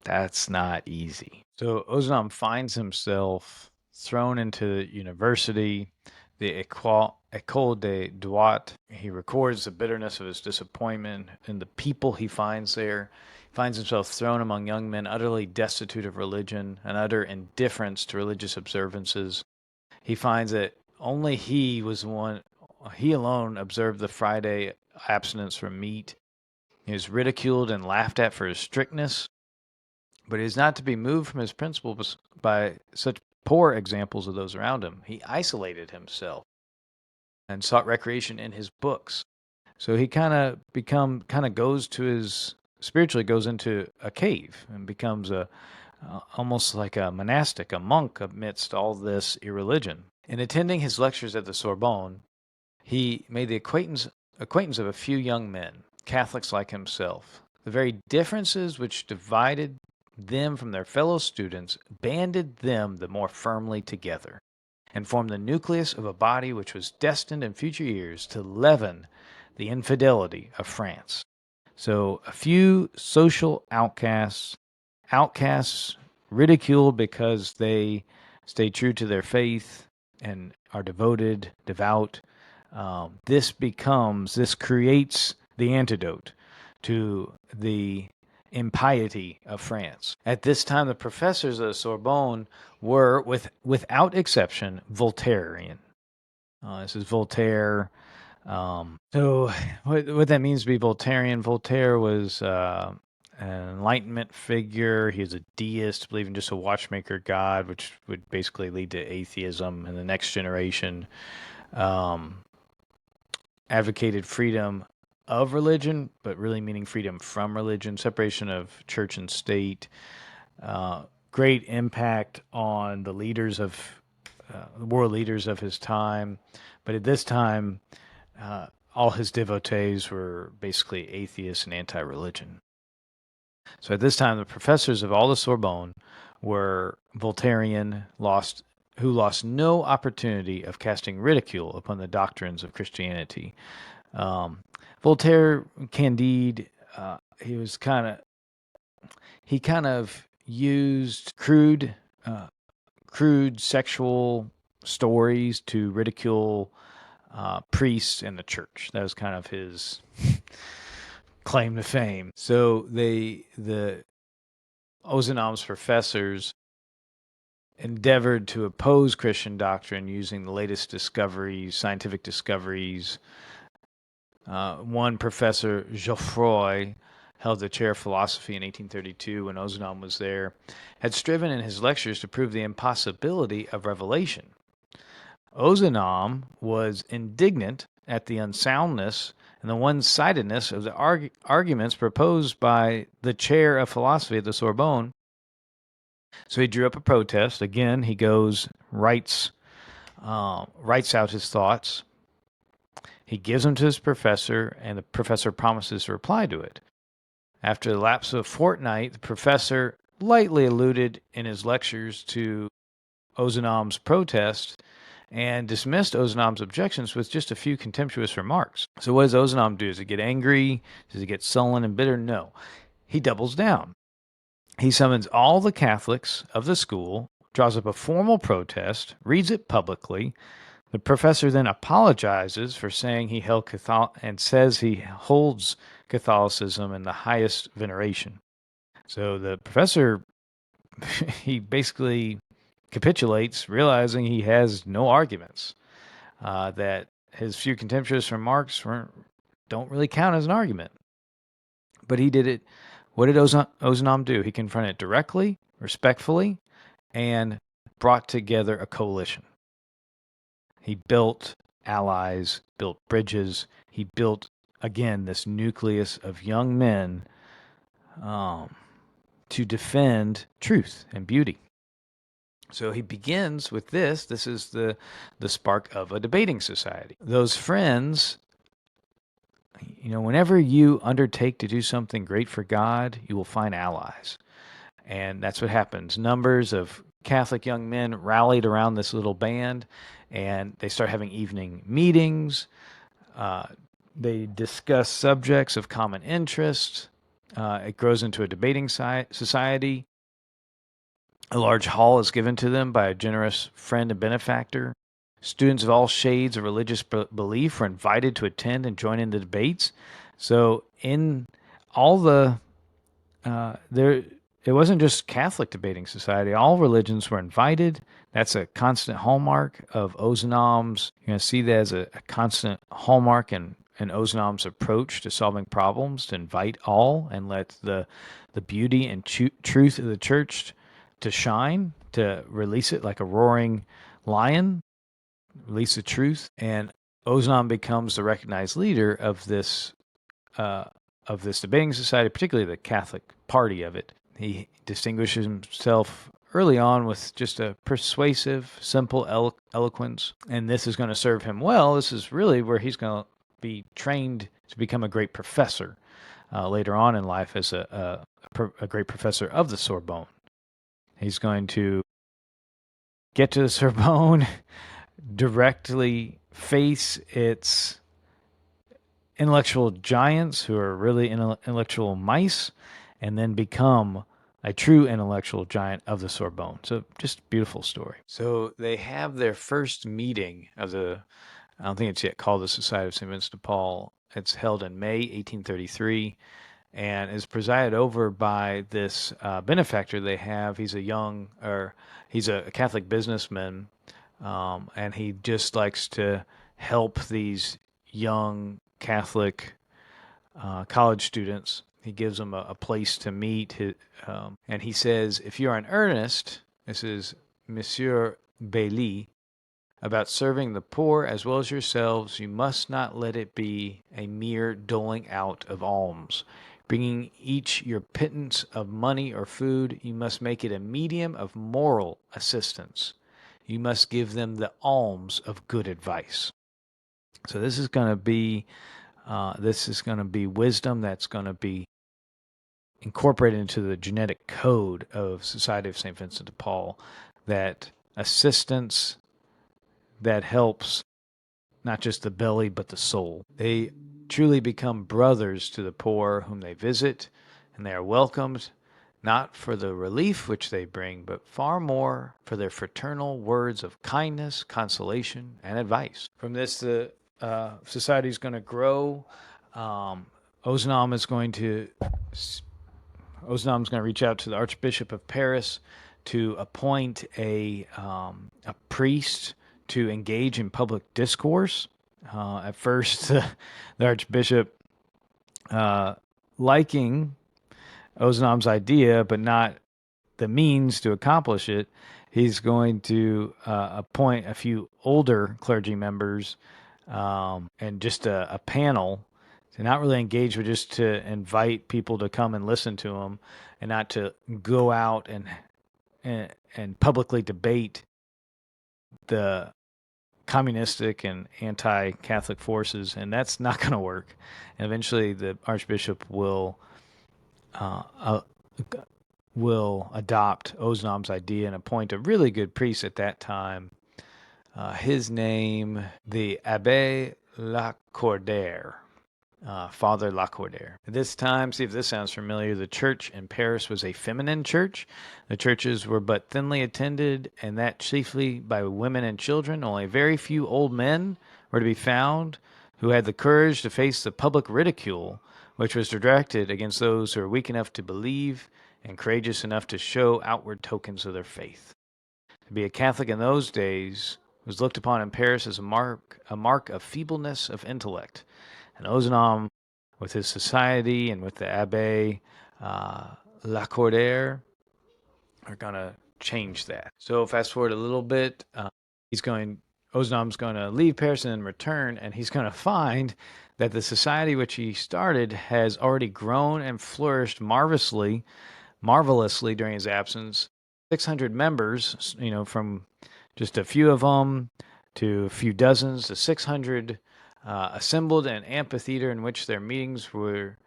That's not easy. So Ozanam finds himself thrown into university, the École des Droits. He records the bitterness of his disappointment and the people he finds there. He finds himself thrown among young men utterly destitute of religion and utter indifference to religious observances. He finds that only he alone observed the Friday abstinence from meat. He is ridiculed and laughed at for his strictness, but he is not to be moved from his principles by such poor examples of those around him. He isolated himself and sought recreation in his books. So he spiritually goes into a cave and becomes almost like a monastic, a monk amidst all this irreligion. In attending his lectures at the Sorbonne, he made the acquaintance of a few young men, Catholics like himself. The very differences which divided them from their fellow students banded them the more firmly together, and formed the nucleus of a body which was destined in future years to leaven the infidelity of France. So a few social outcasts ridiculed because they stay true to their faith and are devout. This creates the antidote to the impiety of France. At this time, the professors of the Sorbonne were, without exception, Voltairean. This is Voltaire. So what that means to be Voltairean, Voltaire was, let Enlightenment figure. He was a deist, believing just a watchmaker God, which would basically lead to atheism in the next generation. Advocated freedom of religion, but really meaning freedom from religion, separation of church and state. Great impact on the leaders of world leaders of his time. But at this time, all his devotees were basically atheists and anti-religion. So at this time, the professors of all the Sorbonne were Voltairian, who lost no opportunity of casting ridicule upon the doctrines of Christianity. Voltaire, Candide, he kind of used crude sexual stories to ridicule priests in the church. That was kind of his claim to fame. So the Ozanam's professors endeavored to oppose Christian doctrine using the latest discoveries, scientific discoveries. One professor, Geoffroy, held the chair of philosophy in 1832 when Ozanam was there, had striven in his lectures to prove the impossibility of revelation. Ozanam was indignant at the unsoundness and the one-sidedness of the arguments proposed by the chair of philosophy at the Sorbonne. So he drew up a protest. Again, he goes, writes out his thoughts. He gives them to his professor, and the professor promises to reply to it. After the lapse of a fortnight, the professor lightly alluded in his lectures to Ozanam's protest and dismissed Ozanam's objections with just a few contemptuous remarks. So what does Ozanam do? Does he get angry? Does he get sullen and bitter? No. He doubles down. He summons all the Catholics of the school, draws up a formal protest, reads it publicly. The professor then apologizes for saying he held and says he holds Catholicism in the highest veneration. So the professor, he basically capitulates, realizing he has no arguments, that his few contemptuous remarks don't really count as an argument. But he did it. What did Ozanam do? He confronted directly, respectfully, and brought together a coalition. He built allies, built bridges. He built, again, this nucleus of young men to defend truth and beauty. So he begins with this. This is the spark of a debating society. Those friends, whenever you undertake to do something great for God, you will find allies. And that's what happens. Numbers of Catholic young men rallied around this little band, and they start having evening meetings. They discuss subjects of common interest. It grows into a debating society. A large hall is given to them by a generous friend and benefactor. Students of all shades of religious belief were invited to attend and join in the debates. So in all it wasn't just Catholic debating society. All religions were invited. That's a constant hallmark of Ozanam's. You're going to see that as a constant hallmark in Ozanam's approach to solving problems, to invite all and let the beauty and truth of the church to shine, to release it like a roaring lion, release the truth. And Ozanam becomes the recognized leader of this debating society, particularly the Catholic party of it. He distinguishes himself early on with just a persuasive, simple eloquence, and this is going to serve him well. This is really where he's going to be trained to become a great professor later on in life as a great professor of the Sorbonne. He's going to get to the Sorbonne, directly face its intellectual giants who are really intellectual mice, and then become a true intellectual giant of the Sorbonne. So just a beautiful story. So they have their first meeting of I don't think it's yet called the Society of St. Vincent de Paul. It's held in May 1833 and is presided over by this benefactor they have. He's a Catholic businessman, and he just likes to help these young Catholic college students he gives them a place to meet. And he says, if you are in earnest, this is Monsieur Bailly, about serving the poor as well as yourselves, you must not let it be a mere doling out of alms. Bringing each your pittance of money or food, you must make it a medium of moral assistance. You must give them the alms of good advice. So this is going to be wisdom that's going to be incorporated into the genetic code of Society of St. Vincent de Paul, that assistance that helps not just the belly but the soul. They truly become brothers to the poor whom they visit, and they are welcomed not for the relief which they bring, but far more for their fraternal words of kindness, consolation, and advice. From this, the society is going to grow. Ozanam is going to reach out to the Archbishop of Paris to appoint a priest to engage in public discourse. At first, the Archbishop liking Ozanam's idea, but not the means to accomplish it, he's going to appoint a few older clergy members and just a panel to not really engage, but just to invite people to come and listen to him, and not to go out and publicly debate the communistic and anti-Catholic forces, and that's not going to work. And eventually, the Archbishop will adopt Ozanam's idea and appoint a really good priest at that time. His name, the Abbé Lacordaire. Father Lacordaire. At this time, see if this sounds familiar, the church in Paris was a feminine church. The churches were but thinly attended, and that chiefly by women and children. Only very few old men were to be found who had the courage to face the public ridicule, which was directed against those who were weak enough to believe and courageous enough to show outward tokens of their faith. To be a Catholic in those days was looked upon in Paris as a mark of feebleness of intellect. And Ozanam, with his society and with the Abbé Lacordaire, are going to change that. So fast forward a little bit, Ozanam's going to leave Paris and then return, and he's going to find that the society which he started has already grown and flourished marvelously during his absence. 600 members, from just a few of them to a few dozens to 600 assembled in an amphitheater in which their meetings were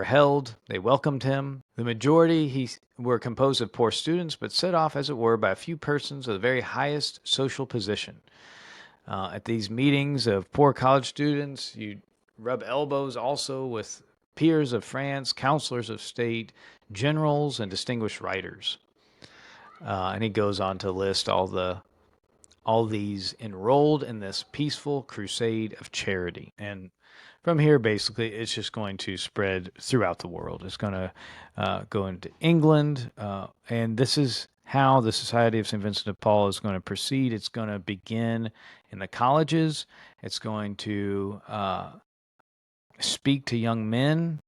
held. They welcomed him. The majority were composed of poor students, but set off, as it were, by a few persons of the very highest social position. At these meetings of poor college students, you rub elbows also with peers of France, counselors of state, generals, and distinguished writers. And he goes on to list all these enrolled in this peaceful crusade of charity. And from here, basically, it's just going to spread throughout the world. It's going to go into England, and this is how the Society of St. Vincent de Paul is going to proceed. It's going to begin in the colleges. It's going to speak to young men,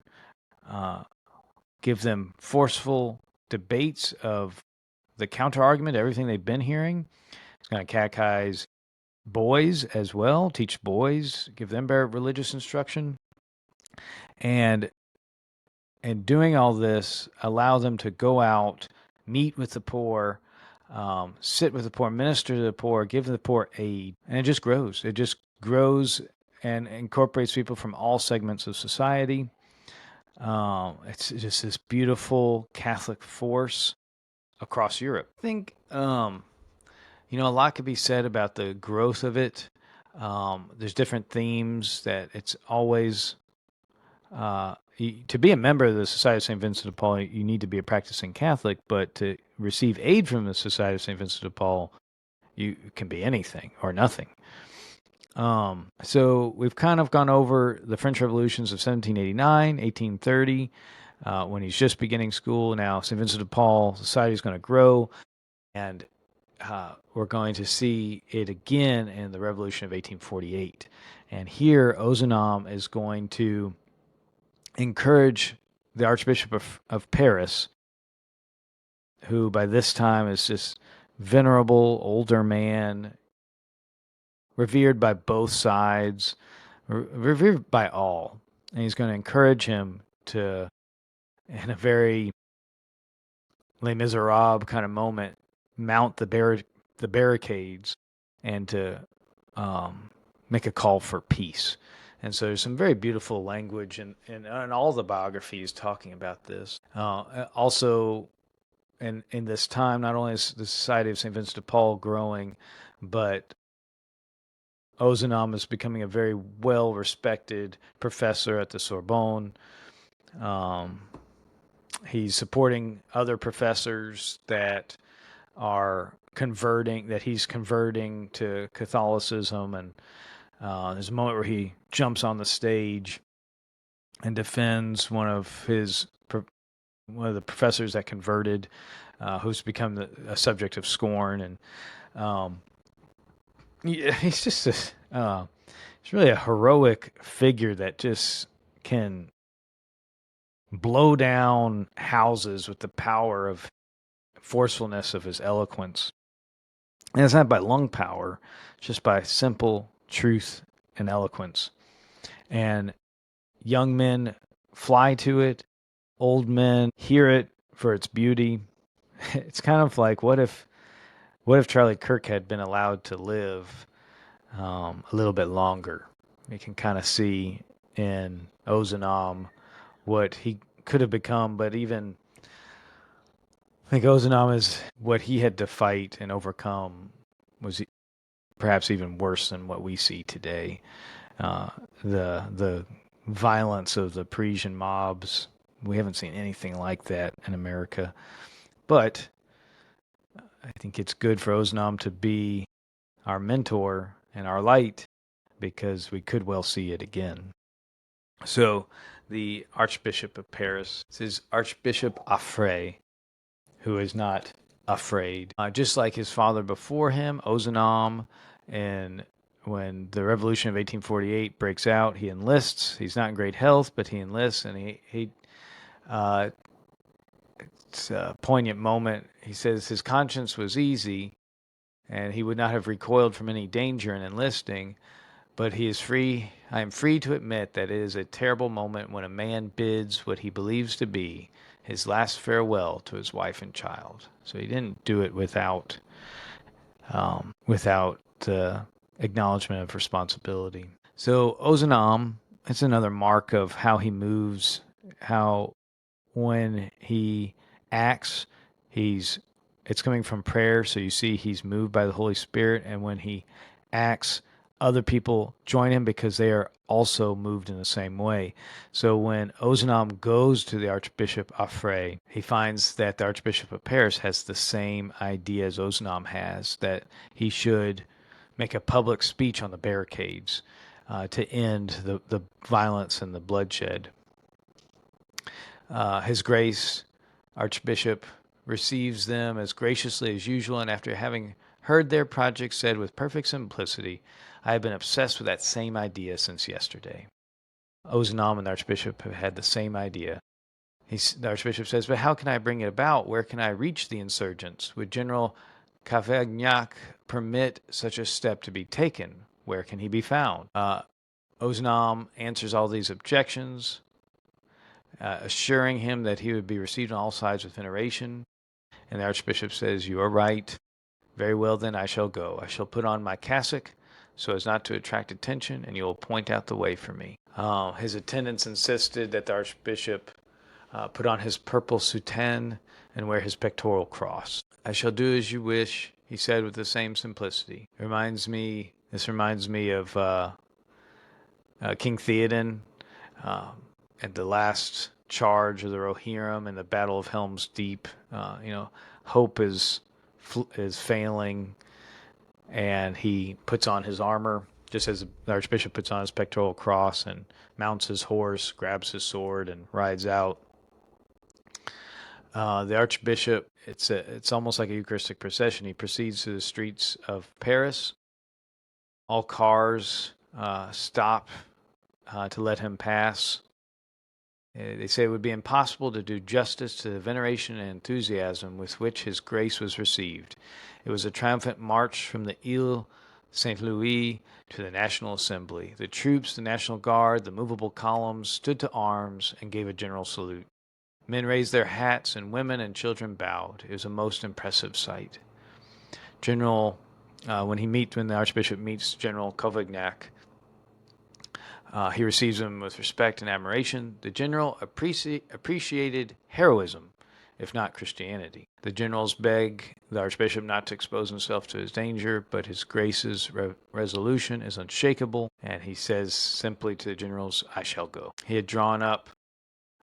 give them forceful debates of the counter-argument, everything they've been hearing. It's going to catechize boys as well, teach boys, give them better religious instruction. And doing all this, allow them to go out, meet with the poor, sit with the poor, minister to the poor, give the poor aid. And it just grows. It just grows and incorporates people from all segments of society. It's just this beautiful Catholic force across Europe. I think a lot could be said about the growth of it. There's different themes that it's always, to be a member of the Society of St. Vincent de Paul, you need to be a practicing Catholic, but to receive aid from the Society of St. Vincent de Paul, you can be anything or nothing. So we've kind of gone over the French revolutions of 1789, 1830, when he's just beginning school. Now St. Vincent de Paul Society is going to grow, and we're going to see it again in the Revolution of 1848. And here, Ozanam is going to encourage the Archbishop of Paris, who by this time is this venerable older man, revered by both sides, revered by all. And he's going to encourage him to, in a very Les Miserables kind of moment, mount the barricades and to make a call for peace. And so there's some very beautiful language in all the biographies talking about this. Also, in this time, not only is the Society of St. Vincent de Paul growing, but Ozanam is becoming a very well-respected professor at the Sorbonne. Um, he's supporting other professors that he's converting to Catholicism, and there's a moment where he jumps on the stage and defends one of the professors that converted, who's become a subject of scorn, and he's just he's really a heroic figure that just can blow down houses with the power of forcefulness of his eloquence. And it's not by lung power, just by simple truth and eloquence. And young men fly to it, old men hear it for its beauty. It's kind of like what if Charlie Kirk had been allowed to live a little bit longer? You can kind of see in Ozanam what he could have become, but even I think Ozanam is what he had to fight and overcome was perhaps even worse than what we see today. The violence of the Parisian mobs, we haven't seen anything like that in America. But I think it's good for Ozanam to be our mentor and our light, because we could well see it again. So the Archbishop of Paris is Archbishop Affray, who is not afraid. Just like his father before him, Ozanam, and when the Revolution of 1848 breaks out, he enlists. He's not in great health, but he enlists, and he it's a poignant moment. He says his conscience was easy, and he would not have recoiled from any danger in enlisting, but he is free. I am free to admit that it is a terrible moment when a man bids what he believes to be his last farewell to his wife and child. So he didn't do it without the acknowledgement of responsibility. So Ozanam, it's another mark of how he moves, how when he acts, it's coming from prayer. So you see he's moved by the Holy Spirit, and when he acts, other people join him because they are also moved in the same way. So when Ozanam goes to the Archbishop Affray, he finds that the Archbishop of Paris has the same idea as Ozanam has, that he should make a public speech on the barricades to end the violence and the bloodshed. His Grace, Archbishop, receives them as graciously as usual, and after having heard their project said with perfect simplicity, I have been obsessed with that same idea since yesterday. Ozanam and the Archbishop have had the same idea. The Archbishop says, but how can I bring it about? Where can I reach the insurgents? Would General Cavaignac permit such a step to be taken? Where can he be found? Ozanam answers all these objections, assuring him that he would be received on all sides with veneration. And the Archbishop says, you are right. Very well, then I shall go. I shall put on my cassock so as not to attract attention, and you will point out the way for me. His attendants insisted that the Archbishop put on his purple soutane and wear his pectoral cross. I shall do as you wish, he said with the same simplicity. This reminds me of King Theoden at the last charge of the Rohirrim and the Battle of Helm's Deep. Hope is failing, and he puts on his armor, just as the Archbishop puts on his pectoral cross and mounts his horse, grabs his sword, and rides out. The Archbishop, it's almost like a Eucharistic procession. He proceeds through the streets of Paris. All cars stop to let him pass. They say it would be impossible to do justice to the veneration and enthusiasm with which his grace was received. It was a triumphant march from the Ile St. Louis to the National Assembly. The troops, the National Guard, the movable columns stood to arms and gave a general salute. Men raised their hats, and women and children bowed. It was a most impressive sight. General, when the Archbishop meets General Cavaignac, he receives him with respect and admiration. The general appreciated heroism, if not Christianity. The generals beg the archbishop not to expose himself to his danger, but his grace's resolution is unshakable, and he says simply to the generals, "I shall go." He had drawn up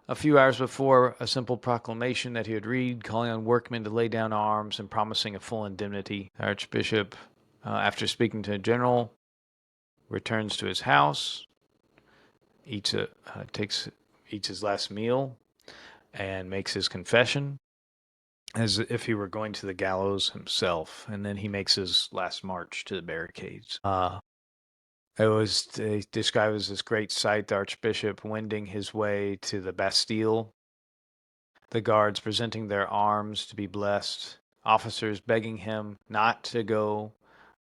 a few hours before a simple proclamation that he would read, calling on workmen to lay down arms and promising a full indemnity. The archbishop, after speaking to a general, returns to his house, eats his last meal, and makes his confession as if he were going to the gallows himself. And then he makes his last march to the barricades. They described as this great sight, the archbishop wending his way to the Bastille, the guards presenting their arms to be blessed, officers begging him not to go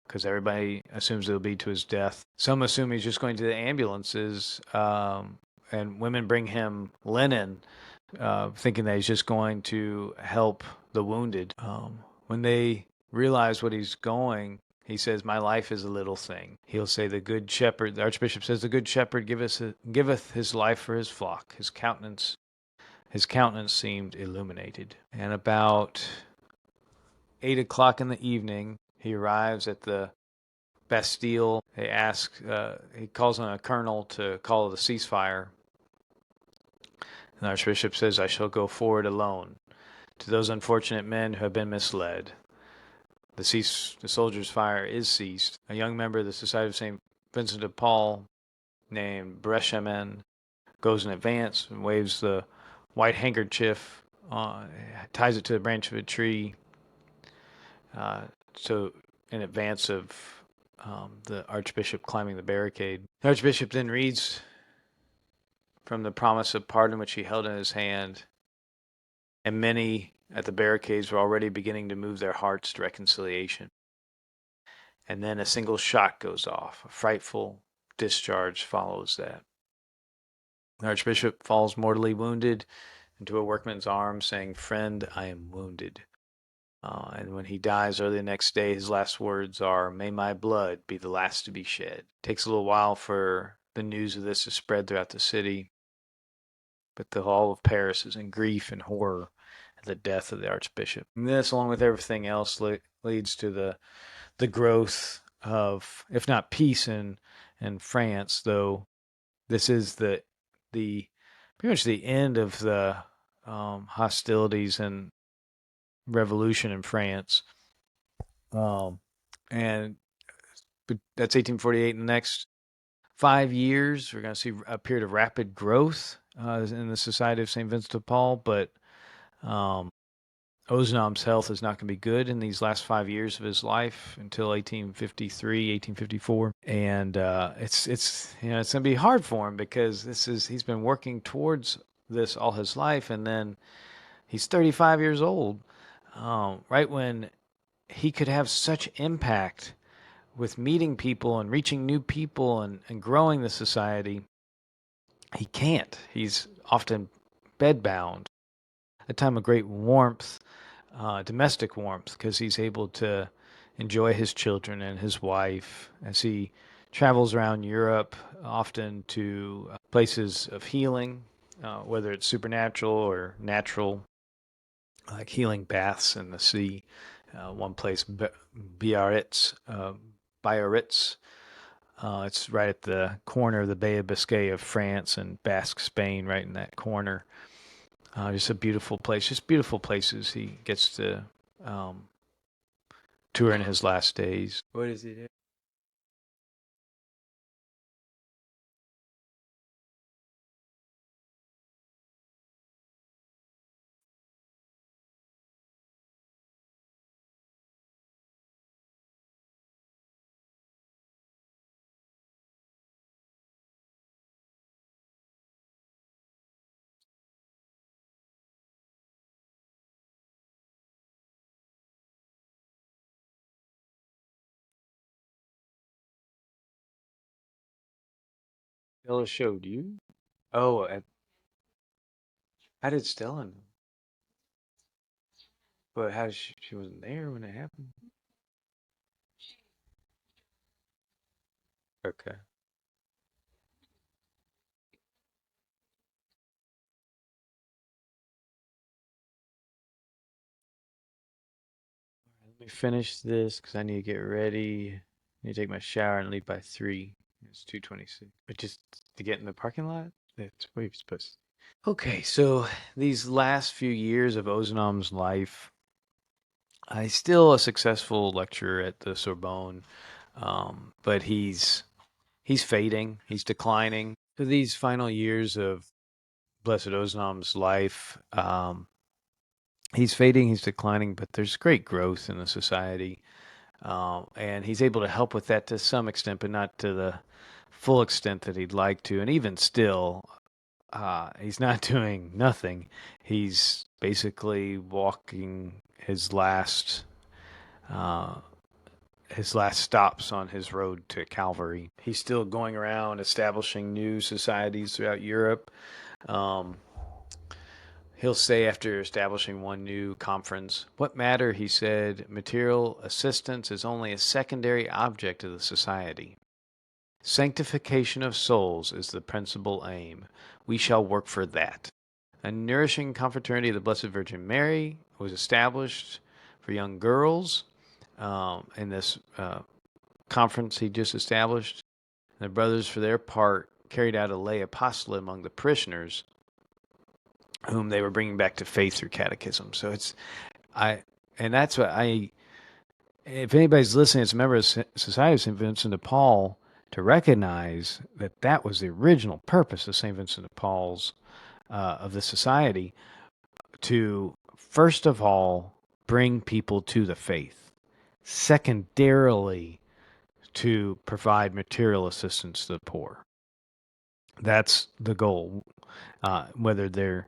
because everybody assumes it'll be to his death. Some assume he's just going to the ambulances, and women bring him linen, thinking that he's just going to help the wounded. When they realize what he's going, he says, "My life is a little thing." He'll say, the Archbishop says, "The good shepherd giveth his life for his flock." His countenance seemed illuminated. And about 8 o'clock in the evening, he arrives at the Bastille. He calls on a colonel to call the ceasefire. And the Archbishop says, "I shall go forward alone to those unfortunate men who have been misled." The soldiers' fire is ceased. A young member of the Society of St. Vincent de Paul named Brechemin goes in advance and waves the white handkerchief, ties it to the branch of a tree, so in advance of the Archbishop climbing the barricade. The Archbishop then reads from the promise of pardon which he held in his hand, and many at the barricades were already beginning to move their hearts to reconciliation. And then a single shot goes off. A frightful discharge follows that. The Archbishop falls mortally wounded into a workman's arms, saying, "Friend, I am wounded." And when he dies early the next day, his last words are, "May my blood be the last to be shed." It takes a little while for the news of this to spread throughout the city, but the whole of Paris is in grief and horror at the death of the Archbishop. And this, along with everything else, leads to the growth of, if not peace in France, though this is the pretty much the end of the hostilities and revolution in France. And that's 1848. In the next 5 years, we're going to see a period of rapid growth in the Society of St. Vincent de Paul, but Ozanam's health is not going to be good in these last 5 years of his life until 1853, 1854, and it's going to be hard for him because he's been working towards this all his life, and then he's 35 years old, right when he could have such impact with meeting people and reaching new people and growing the society. He can't. He's often bedbound. A time of great warmth, domestic warmth, because he's able to enjoy his children and his wife as he travels around Europe, often to places of healing, whether it's supernatural or natural, like healing baths in the sea. One place, Biarritz, it's right at the corner of the Bay of Biscay of France and Basque Spain, right in that corner. Just a beautiful place, just beautiful places he gets to tour in his last days. What is it? Stella showed you? Oh, how did Stella know? But how did she wasn't there when it happened? Okay. Let me finish this because I need to get ready. I need to take my shower and leave by 3. It's 2:26. But just to get in the parking lot? That's where you're supposed to. Okay, so these last few years of Ozanam's life, he's still a successful lecturer at the Sorbonne, but he's fading, he's declining. So these final years of Blessed Ozanam's life, he's fading, he's declining, but there's great growth in the society. And he's able to help with that to some extent, but not to the full extent that he'd like to. And even still, he's not doing nothing. He's basically walking uh, his last stops on his road to Calvary. He's still going around establishing new societies throughout Europe. Um, He'll say after establishing one new conference, "What matter," he said, "material assistance is only a secondary object of the society. Sanctification of souls is the principal aim. We shall work for that." A nourishing confraternity of the Blessed Virgin Mary was established for young girls in this conference he just established. The brothers, for their part, carried out a lay apostolate among the parishioners, whom they were bringing back to faith through catechism. So I, and that's what I, if anybody's listening, it's a member of the Society of St. Vincent de Paul, to recognize that that was the original purpose of St. Vincent de Paul's, of the society, to first of all bring people to the faith, secondarily to provide material assistance to the poor. That's the goal. Whether they're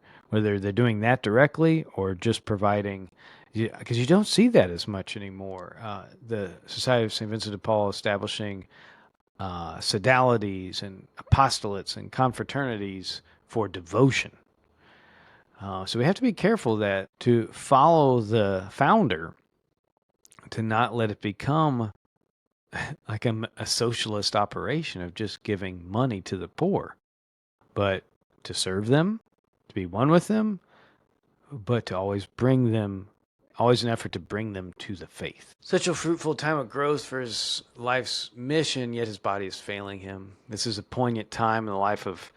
doing that directly or just providing, because you don't see that as much anymore. The Society of St. Vincent de Paul establishing sodalities and apostolates and confraternities for devotion. So we have to be careful that to follow the founder, to not let it become like a socialist operation of just giving money to the poor, but to serve them, to be one with them, but to always bring them, always an effort to bring them to the faith. Such a fruitful time of growth for his life's mission, yet his body is failing him. This is a poignant time in the life of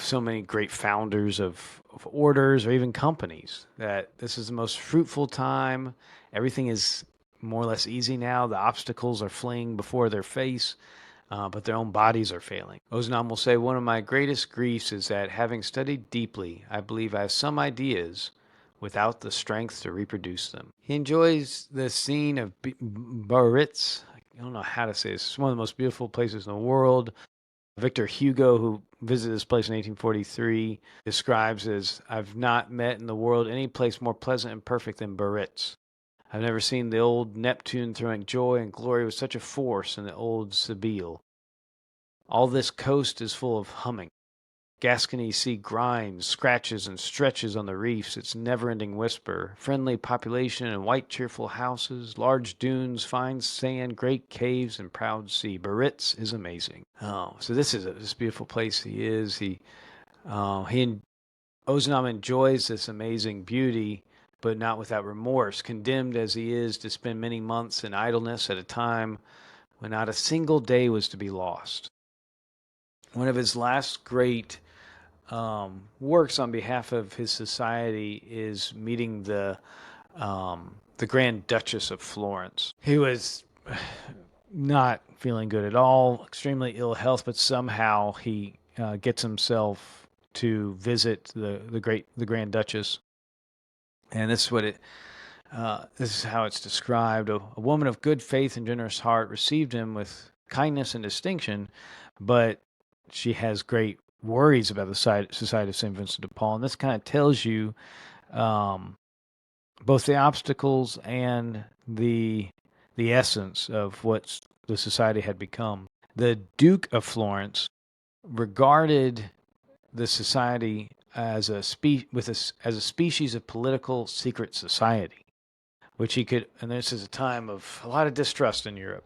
so many great founders of orders or even companies, that this is the most fruitful time. Everything is more or less easy now. The obstacles are fleeing before their face, but their own bodies are failing. Ozanam will say, "One of my greatest griefs is that, having studied deeply, I believe I have some ideas without the strength to reproduce them." He enjoys the scene of Biarritz. I don't know how to say this. It's one of the most beautiful places in the world. Victor Hugo, who visited this place in 1843, describes as, "I've not met in the world any place more pleasant and perfect than Biarritz. I've never seen the old Neptune throwing joy and glory with such a force in the old Sibylle. All this coast is full of humming. Gascony sea grinds, scratches, and stretches on the reefs, its never-ending whisper. Friendly population and white cheerful houses, large dunes, fine sand, great caves, and proud sea. Biarritz is amazing." Oh, so this beautiful place he is. Ozanam enjoys this amazing beauty, but not without remorse, condemned as he is to spend many months in idleness at a time when not a single day was to be lost. One of his last great works on behalf of his society is meeting the Grand Duchess of Florence. He was not feeling good at all, extremely ill health, but somehow he gets himself to visit the Grand Duchess, and this is how it's described. A woman of good faith and generous heart received him with kindness and distinction, but she has great worries about the Society of St. Vincent de Paul. And this kind of tells you um, both the obstacles and the essence of what the society had become. The Duke of Florence regarded the society as a as a species of political secret society, which he could. And this is a time of a lot of distrust in Europe,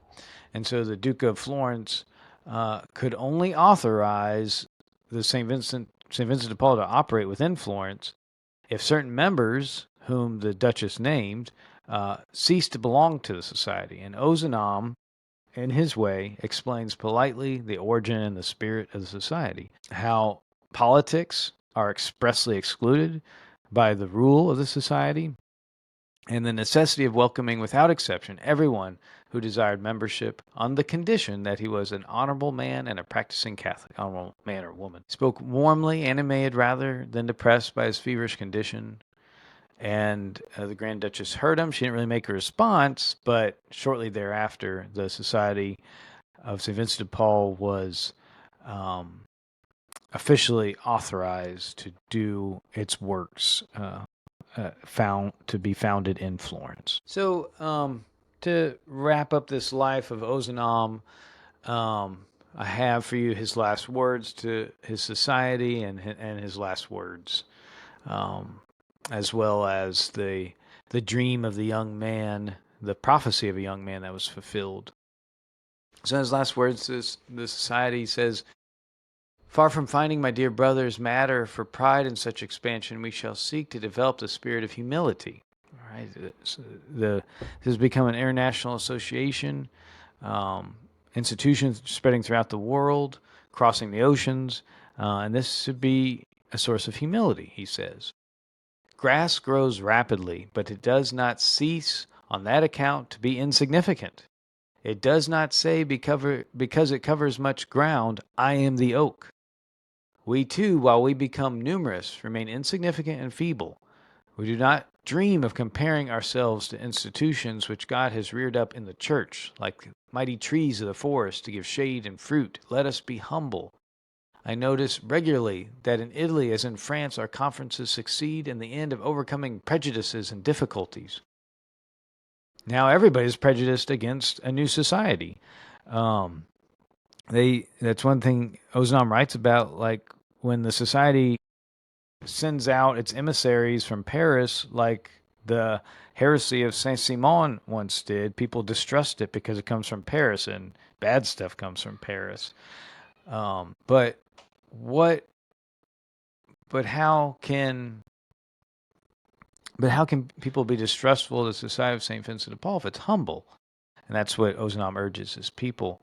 and so the Duke of Florence could only authorize the Saint Vincent de Paul to operate within Florence if certain members, whom the Duchess named, ceased to belong to the society. And Ozanam, in his way, explains politely the origin and the spirit of the society, how politics are expressly excluded by the rule of the society, and the necessity of welcoming without exception everyone who desired membership on the condition that he was an honorable man and a practicing Catholic, honorable man or woman. He spoke warmly, animated rather than depressed by his feverish condition, and the Grand Duchess heard him. She didn't really make a response, but shortly thereafter, the Society of St. Vincent de Paul was officially authorized to do its works, found to be founded in Florence. So, to wrap up this life of Ozanam, I have for you his last words to his society and his last words, as well as the dream of the young man, the prophecy of a young man that was fulfilled. So his last words to the society says, "Far from finding, my dear brothers, matter for pride in such expansion, we shall seek to develop the spirit of humility." All right, this has become an international association, institutions spreading throughout the world, crossing the oceans, and this should be a source of humility, he says. Grass grows rapidly, but it does not cease on that account to be insignificant. It does not say because it covers much ground, I am the oak. We too, while we become numerous, remain insignificant and feeble. We do not dream of comparing ourselves to institutions which God has reared up in the church, like mighty trees of the forest to give shade and fruit. Let us be humble. I notice regularly that in Italy, as in France, our conferences succeed in the end of overcoming prejudices and difficulties. Now everybody's prejudiced against a new society. That's one thing Ozanam writes about, like when the society sends out its emissaries from Paris, like the heresy of Saint-Simon once did. People distrust it because it comes from Paris, and bad stuff comes from Paris. But what? But how can? But how can people be distrustful of the Society of Saint Vincent de Paul if it's humble? And that's what Ozanam urges his people.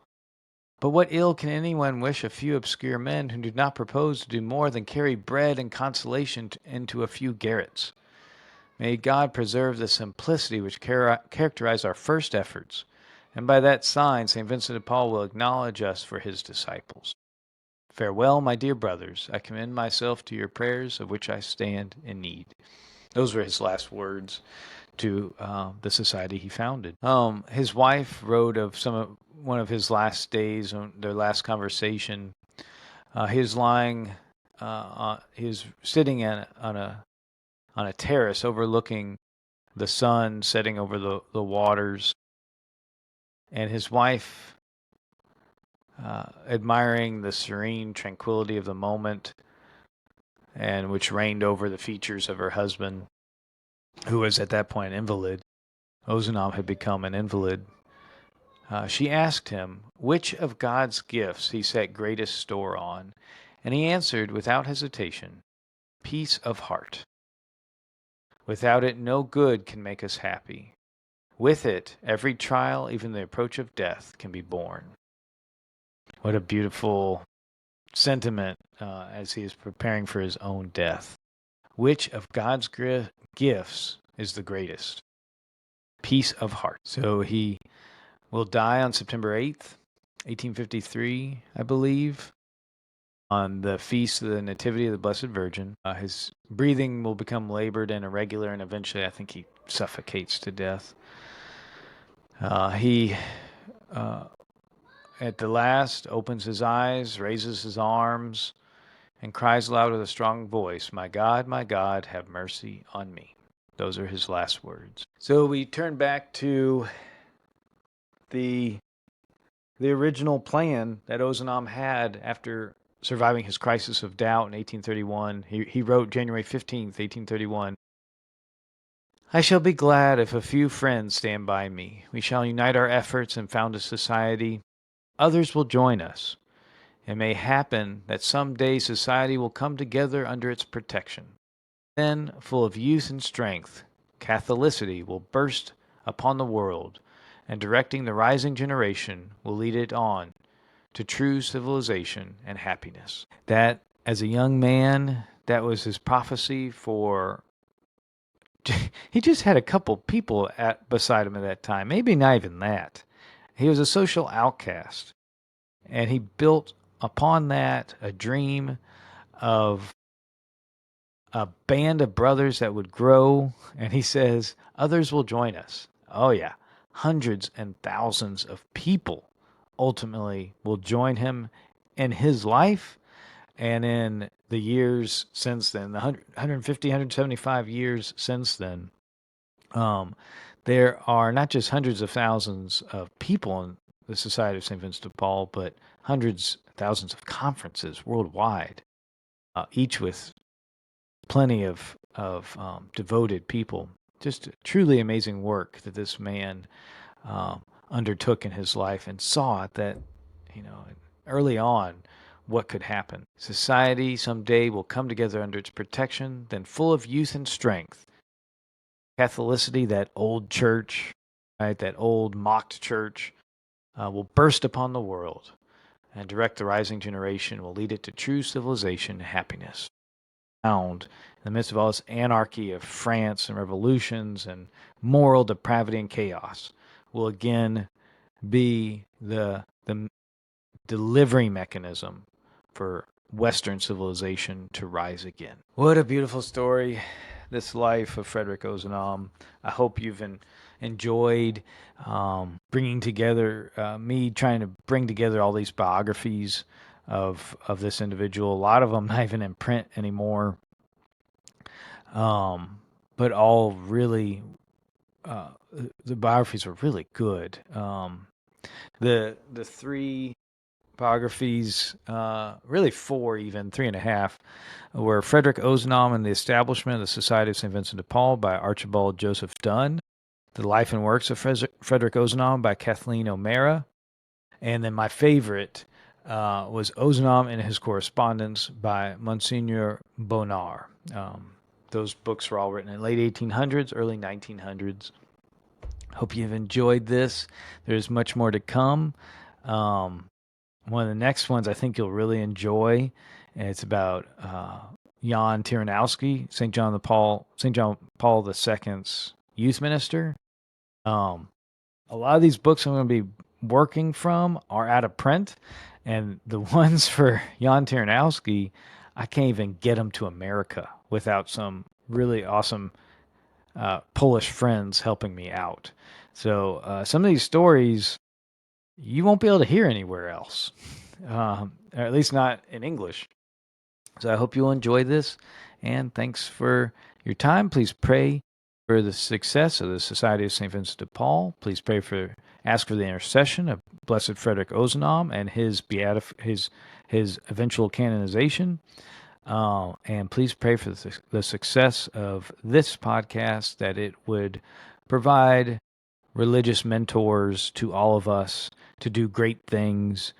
But what ill can anyone wish a few obscure men who do not propose to do more than carry bread and consolation into a few garrets? May God preserve the simplicity which characterized our first efforts, and by that sign St. Vincent de Paul will acknowledge us for his disciples. Farewell, my dear brothers. I commend myself to your prayers, of which I stand in need. Those were his last words to the society he founded. His wife wrote of one of his last days, their last conversation. He was lying, he was sitting on a terrace overlooking the sun setting over the waters, and his wife, admiring the serene tranquility of the moment, and which reigned over the features of her husband, who was at that point an invalid. Ozanam had become an invalid. She asked him which of God's gifts he set greatest store on, and he answered without hesitation, peace of heart. Without it, no good can make us happy. With it, every trial, even the approach of death, can be borne. What a beautiful sentiment as he is preparing for his own death. Which of God's gifts is the greatest? Peace of heart. So he will die on September 8th, 1853, I believe, on the feast of the Nativity of the Blessed Virgin. His breathing will become labored and irregular, and eventually I think he suffocates to death. He, at the last, opens his eyes, raises his arms, and cries aloud with a strong voice, my God, have mercy on me." Those are his last words. So we turn back to the original plan that Ozanam had after surviving his crisis of doubt in 1831. He wrote January 15th, 1831. I shall be glad if a few friends stand by me. We shall unite our efforts and found a society. Others will join us. It may happen that some day society will come together under its protection. Then, full of youth and strength, Catholicity will burst upon the world, and directing the rising generation will lead it on to true civilization and happiness. That, as a young man, that was his prophecy for. He just had a couple people beside him at that time, maybe not even that. He was a social outcast, and he built upon that a dream of a band of brothers that would grow, and he says, others will join us. Oh, yeah. Hundreds and thousands of people ultimately will join him in his life and in the years since then, the 150, 175 years since then. There are not just hundreds of thousands of people in the Society of St. Vincent de Paul, but hundreds, thousands of conferences worldwide, each with plenty of devoted people. Just truly amazing work that this man undertook in his life, and saw that, early on, what could happen. Society someday will come together under its protection, then full of youth and strength. Catholicity, that old church, right, that old mocked church, will burst upon the world and direct the rising generation, will lead it to true civilization and happiness. Found in the midst of all this anarchy of France and revolutions and moral depravity and chaos, will again be the delivery mechanism for Western civilization to rise again. What a beautiful story, this life of Frederic Ozanam. I hope you've enjoyed bringing together, me trying to bring together all these biographies of this individual. A lot of them not even in print anymore, but all really, the biographies are really good. The three biographies, really four, even three and a half, were Frederic Ozanam and the Establishment of the Society of St. Vincent de Paul by Archibald Joseph Dunn, The Life and Works of Frederic Ozanam by Kathleen O'Mara, and then my favorite was Ozanam and His Correspondence by Monsignor Bonar. Those books were all written in late 1800s, early 1900s. Hope you've enjoyed this. There's much more to come. One of the next ones I think you'll really enjoy, and it's about Jan Tyranowski, St. John Paul II's youth minister. A lot of these books I'm going to be working from are out of print, and the ones for Jan Tyranowski, I can't even get them to America without some really awesome Polish friends helping me out. So some of these stories you won't be able to hear anywhere else, or at least not in English. So I hope you'll enjoy this, and thanks for your time. Please pray for the success of the Society of St. Vincent de Paul. Please ask for the intercession of Blessed Frederic Ozanam and his eventual canonization. And please pray for the success of this podcast, that it would provide religious mentors to all of us to do great things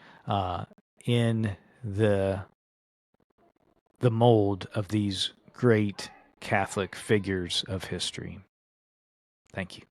in the mold of these great Catholic figures of history. Thank you.